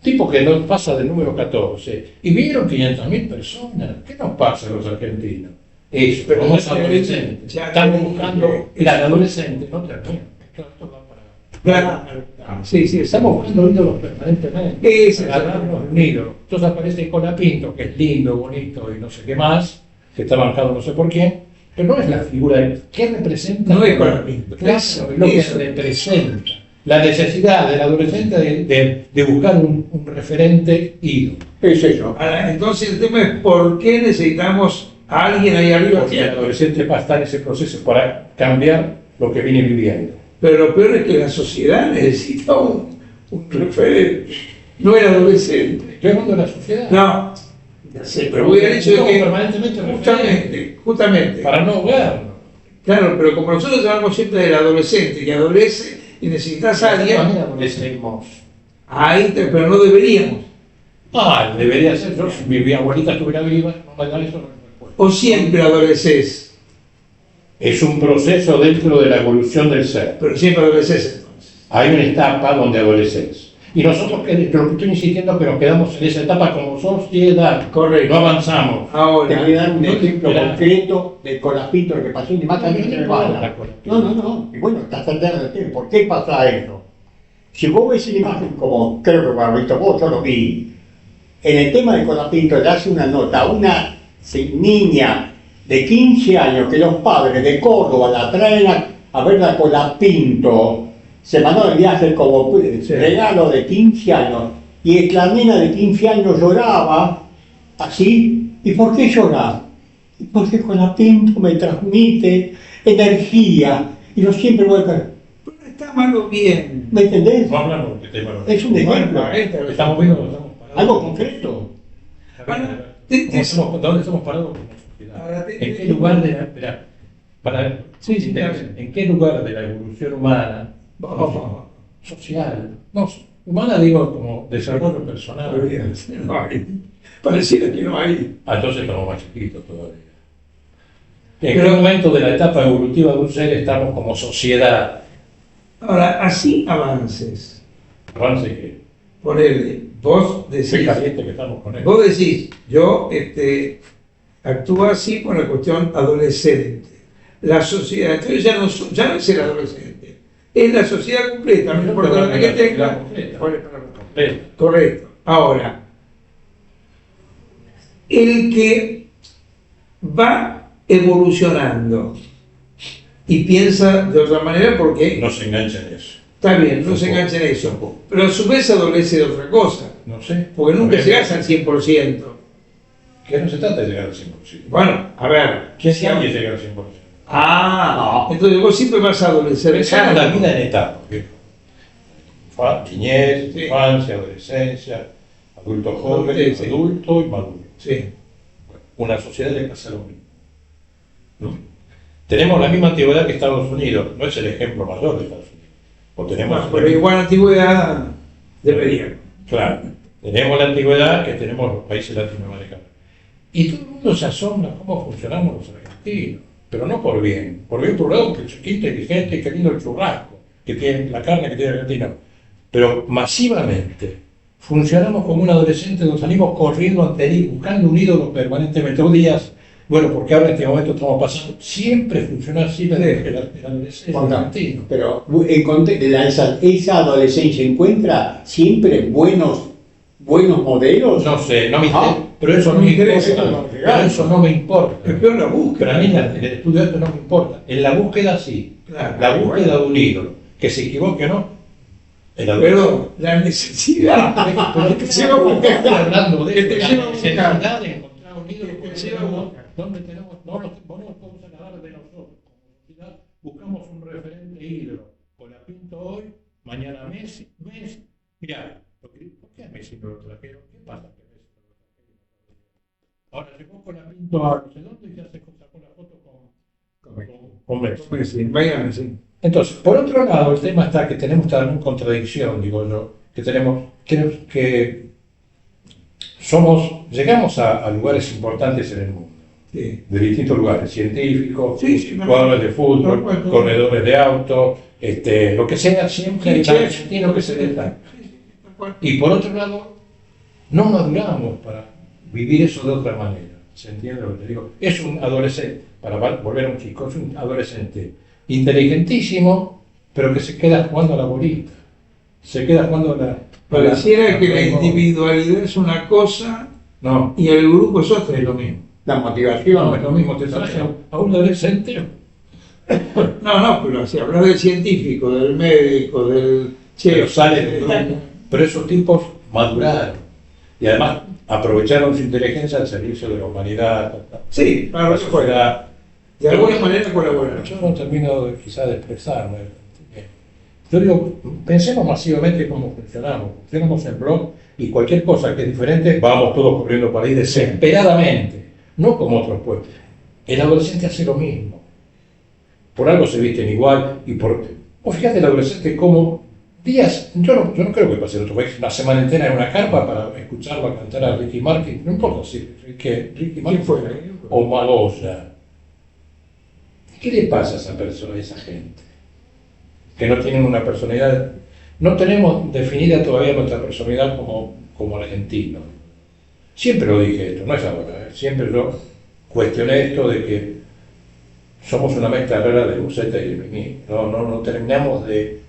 Tipo que no pasa del número 14. Y vieron 500.000 personas. ¿Qué nos pasa a los argentinos? Eso, Pero somos ya te adolescentes. ya te Estamos dije buscando que- el adolescente, no termina. Claro, esto va para- Claro. Sí, sí, Estamos buscando ídolos permanentemente. Ese es el Agarrarnos de un ídolo. Entonces aparece Colapinto, que es lindo, bonito y no sé qué más, que está marcado no sé por quién, pero no es la figura de... ¿Qué representa? No es Colapinto. Claro, Eso, es lo que eso. representa. La necesidad del adolescente de buscar un referente ídolo. Es eso. Ahora, entonces el tema es por qué necesitamos a alguien ahí arriba. Porque el adolescente va a estar en ese proceso para cambiar lo que viene viviendo. Pero lo peor es que la sociedad necesita un referente, no el adolescente. Estoy hablando de la sociedad. No, ya sé, pero voy al hecho de Buscamos que permanentemente justamente, para no ahogarnos. claro, pero como nosotros hablamos siempre del adolescente que adolece y necesitas a alguien, También adolecemos. pero no deberíamos. Debería ser yo, si mi abuelita estuviera viva, no me da eso, no me puedo. O siempre adoleces, Es un proceso dentro de la evolución del ser. pero siempre adoleces entonces. Hay una etapa donde adoleces. Y nosotros, lo que estoy insistiendo, es que nos quedamos en esa etapa como sociedad. Correcto. No avanzamos. Te Ahora, voy a dar un ejemplo Espera. concreto de Colapinto, lo que pasó en Mata No, no, bala. No. Y bueno, está tratando de ¿por qué pasa eso? Si vos ves la imagen, como creo que lo has visto vos, yo lo vi, en el tema de Colapinto le hace una nota a una niña de 15 años que los padres de Córdoba la traen a ver a Colapinto, se mandó el viaje como regalo de 15 años, y la nena de 15 años lloraba así. ¿Y por qué llora? Porque Colapinto me transmite energía y yo siempre voy a... pero está malo bien. ¿Me entendés? No hablamos de tema. Es un ejemplo, Estamos viendo dónde estamos parados. algo concreto. Ahora, ¿Dónde estamos parados como sociedad? Ahora, ¿En qué lugar de la... Esperá. Sí, sí, ¿En qué lugar de la evolución humana, social, no, humana digo como desarrollo personal? No hay. Pareciera que no hay. Entonces estamos más chiquitos todavía. ¿En qué momento de la etapa evolutiva de un ser estamos como sociedad? Ahora, así avances. Avance que Ponele, vos qué decís, caliente que estamos con él. vos decís, yo actúo así con la cuestión adolescente. La sociedad, entonces ya no es el adolescente, es la sociedad completa, no importa la edad que tenga. Correcto. Ahora, el que va evolucionando y piensa de otra manera, porque No se engancha en eso. está bien, no se engancha en eso, pero a su vez adolece de otra cosa, No sé. porque nunca Bien. llegas al 100%. Que no se trata de llegar al 100%. Bueno, a ver. ¿Quién sabe que llegar al 100%? Entonces vos siempre vas a adolecer. Pensamos la vida en etapas. Niñez, Sí. infancia, adolescencia, adulto joven, Sí. adulto y maduro. Sí. Una sociedad le pasa lo mismo. ¿No? Tenemos la misma antigüedad que Estados Unidos, no es el ejemplo mayor de Estados Unidos. O tenemos Bueno, pero igual antigüedad debería. Claro, tenemos la antigüedad que tenemos los países latinoamericanos. Y todo el mundo se asombra cómo funcionamos los argentinos, pero no por bien. Por bien por un lado, porque qué inteligente y qué lindo el churrasco, que tiene la carne que tiene el argentino. Pero masivamente funcionamos como un adolescente, nos salimos corriendo ante él, buscando un ídolo permanentemente. Dos días, bueno, porque ahora en este momento estamos pasando, siempre funciona así desde el adolescente argentino. Pero esa adolescencia encuentra siempre buenos modelos. No sé, no me Ah, interesa, pero eso no me importa. Pero eso no me importa. Es peor la búsqueda. Pero a mí en el estudio de esto no me importa. En la búsqueda sí. Claro. La búsqueda de un ídolo. Que se equivoque o no. El Pero la necesidad. Pero que se va a buscar. estoy hablando de Que te la lleva a buscar. necesidad de encontrar un ídolo. Que te porque lleva a tenemos- buscar. donde tenemos, no nos podemos agarrar de nosotros. Como sociedad buscamos un referente ídolo. O la pinto hoy, mañana Messi. Mirá, ¿por qué a Messi no lo trajeron? ¿Qué pasa que Messi no lo trajeron? Ahora llegó con la pinto a no sé dónde y ya se sacó la foto con Messi. Pues sí, vayan así. Entonces, por otro lado, el tema está que tenemos también contradicción, digo yo, que llegamos a lugares importantes en el mundo, Sí. de distintos lugares, científicos, Sí, jugadores de fútbol, no. corredores de auto, lo que sea, siempre hay Sí, un sí. argentino que se destaca. Y por otro lado, no maduramos para vivir eso de otra manera. ¿Se entiende lo que te digo? Es un adolescente, para volver a un chico, es un adolescente inteligentísimo, pero que se queda jugando a la bolita. Se queda jugando a la... Pareciera que la no, individualidad es una cosa No, y el grupo es otra. es lo mismo. La No, motivación. es lo mismo. Te traje a un adolescente. No, pero si hablas del científico, del médico, del Pero chef, sale, pero esos tipos maduraron y además aprovecharon su inteligencia al servicio de la humanidad, sí, la claro, eso fue. sociedad. De alguna manera colaborar. Yo no termino quizás de expresarme. Yo digo, pensemos masivamente cómo funcionamos. Funcionamos en blog y cualquier cosa que es diferente, vamos todos corriendo para ahí desesperadamente, no como otros pueblos. El adolescente hace lo mismo. Por algo se visten igual y por... Vos fíjate el adolescente como días, yo no creo que pase en otro país, una semana entera en una carpa para escucharlo cantar a Ricky Martin, no importa si Ricky Martin fue? o Magoya. ¿Qué le pasa a esa persona, a esa gente? Que no tienen una personalidad, no tenemos definida todavía nuestra personalidad como argentinos. Siempre lo dije esto, no es ahora, siempre yo cuestioné esto de que somos una mezcla rara de Buceta y de Mení. No terminamos de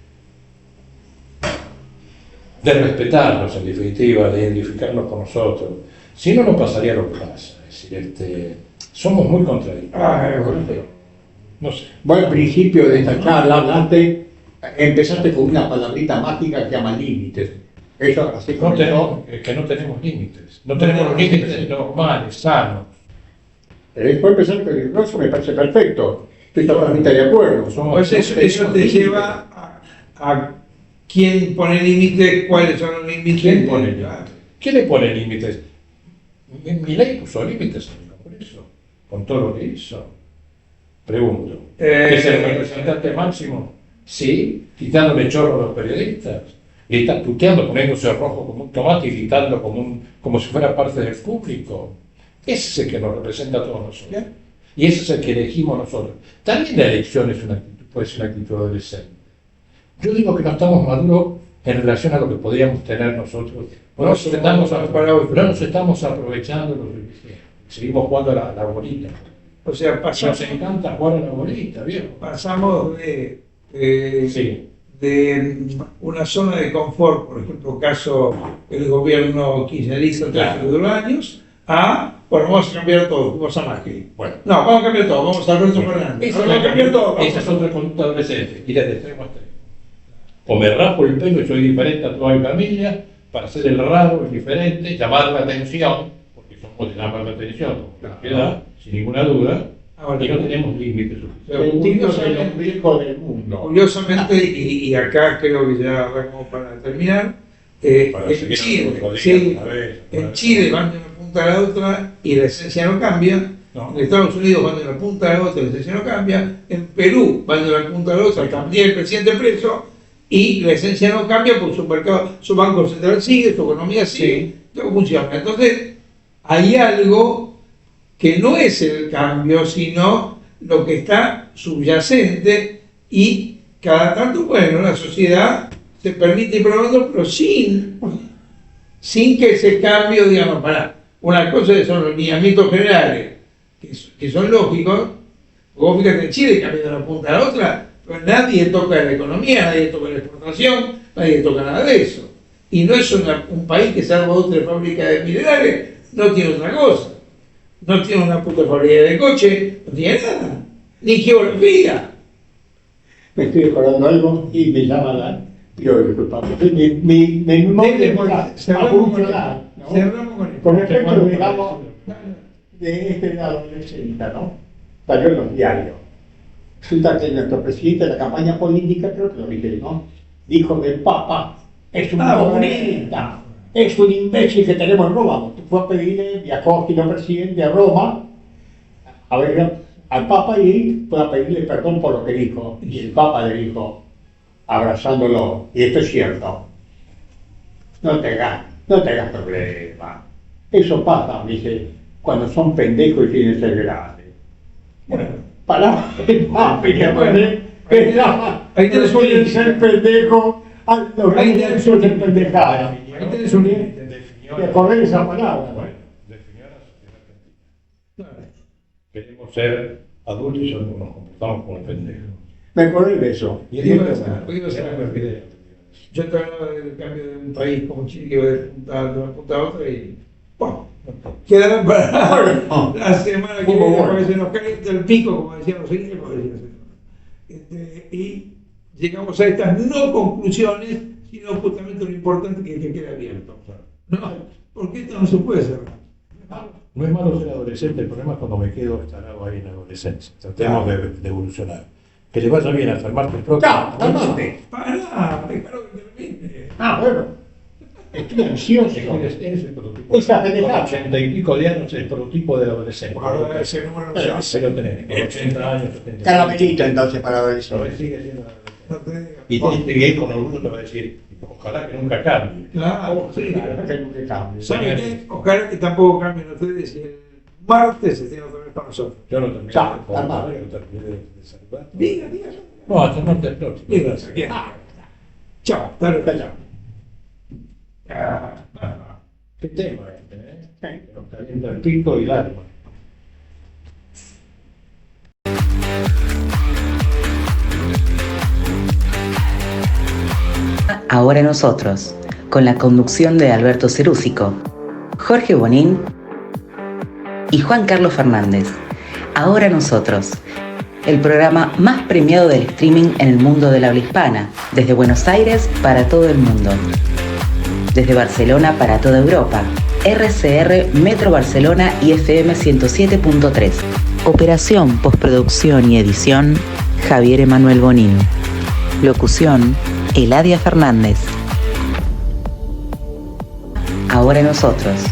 respetarnos en definitiva, de identificarnos con nosotros. Si no, no pasaría lo que pasa. Es decir, somos muy contradictorios. No sé. Vos al principio de esta charla empezaste con una palabrita mágica que llama límites. Eso así No como tenemos, que no tenemos límites. No tenemos los límites normales, sanos. después empezaste con eso me parece perfecto. Estoy totalmente de acuerdo. Pues eso te lleva a quién pone límites, cuáles son los límites. ¿Quién pone límites? ¿Quién le pone límites? Mi ley puso límites al Congreso, con todo lo que hizo. Pregunto. ¿Es el representante máximo? Sí, quitándole chorro a los periodistas. Y está tuteando, poniéndose rojo como un tomate y gritando como si fuera parte del público. Ese es el que nos representa a todos nosotros. Y ese es el que elegimos nosotros. También la elección es puede ser una actitud adolescente. Yo digo que no estamos maduros en relación a lo que podríamos tener nosotros. No nos estamos aprovechando lo suficiente. Seguimos jugando a la bolita. O sea, Nos encanta jugar a la bolita, ¿viejo? pasamos de una zona de confort, por ejemplo, caso el gobierno kirchnerista hace 2 años, bueno, vamos a cambiar todo, vamos a Macri. Bueno. No, vamos a cambiar todo, vamos a Alberto Fernández. Vamos a cambiar todo. Esa es otra conducta adolescente, ir de extremo a extremo. O me rapo el pelo y soy diferente a toda mi familia, para ser el raro, el diferente, llamar la atención, porque somos de llamar la atención, ¿verdad? Sin ninguna duda, y no tenemos límites suficientes. El ombligo del mundo. Curiosamente, y acá creo que ya vamos para terminar, en Chile van de una punta a la otra y la esencia no cambia. No. En Estados Unidos van de una punta a la otra y la esencia no cambia. En Perú van de una punta a la otra, cambia el presidente preso y la esencia no cambia porque su mercado, su banco central sigue, su economía sigue, todo funciona. Entonces, hay algo que no es el cambio, sino lo que está subyacente y cada tanto, bueno, la sociedad se permite ir probando, pero sin que ese cambio, digamos, una cosa son los lineamientos generales, que son lógicos. Vos fíjate, en Chile cambia de una punta a la otra, pero nadie toca la economía, nadie toca la exportación, nadie toca nada de eso. Y no es un país que salvo 2 o 3 fábricas de minerales, no tiene otra cosa. No tiene una puta fábrica de coche, no tiene nada, ni geografía. Me estoy acordando algo y me llama la... Pido disculpas. Mi memoria cerramos con esto. Con respecto, digamos, de este adolescente, ¿no? Salió en los diarios. Resulta que nuestro presidente de la campaña política, creo que lo viste, ¿no? Dijo que el Papa es un comunista, es un imbécil que tenemos en Roma. Fue a pedirle, viajó siendo presidente a Roma, a ver al Papa y fue a pedirle perdón por lo que dijo. Y el Papa le dijo, abrazándolo, y esto es cierto, no te hagas problema. Eso pasa, dice, cuando son pendejos y quieren ser grandes. Bueno, para el Papa, ahí tenés un ser pendejo, los grandes son ser pendejadas. Ahí tenés un límite. ¿Te acordás de esa palabra? Bueno, definió la sociedad argentina. Queremos ser adultos y nos comportamos como pendejos. Me acordé de eso. Y Yo te hablaba del cambio de un país como Chile que va de una punta a otra y bueno, quedarán para la semana que viene porque se nos calienta el pico, como decían los ingleses. Y llegamos a estas no conclusiones, sino justamente lo importante que quede abierto. ¿No? Porque esto no se puede cerrar. No es malo ser adolescente, el problema es cuando me quedo instalado ahí en la adolescencia. Tratemos de evolucionar. Que le vaya bien hasta el martes próximo. ¡Calmate! Pará, déjalo que termine. Bueno. Estoy ansioso. Eres el prototipo. Esa pendejada. 80 y pico de años, el prototipo de adolescente. Ahora ese número no se hace. Se lo tenés. Con 80 años, 70. Caramelito entonces para Pero adolescentes. él sigue siendo adolescente. No te digas. Y tenés que ir con orgullo, te va a decir, ojalá que nunca cambie. Claro, sí. Que nunca cambie. ¿Saben qué? Ojalá que tampoco cambien ustedes y el martes se tienen otra vez para nosotros. Yo no terminé Chao, de calma. yo no terminé de saludar. Diga. No, hasta el martes próximo. Diga. Chao. Hasta luego. ¿Qué tema este, eh? Nos calienta el pico y el alma. Ahora nosotros, con la conducción de Alberto Cerúsico, Jorge Bonín y Juan Carlos Fernández. Ahora nosotros, el programa más premiado del streaming en el mundo del habla hispana, desde Buenos Aires para todo el mundo. Desde Barcelona para toda Europa, RCR Metro Barcelona y FM 107.3. Operación, postproducción y edición, Javier Emanuel Bonín. Locución, Eladia Fernández. Ahora nosotros.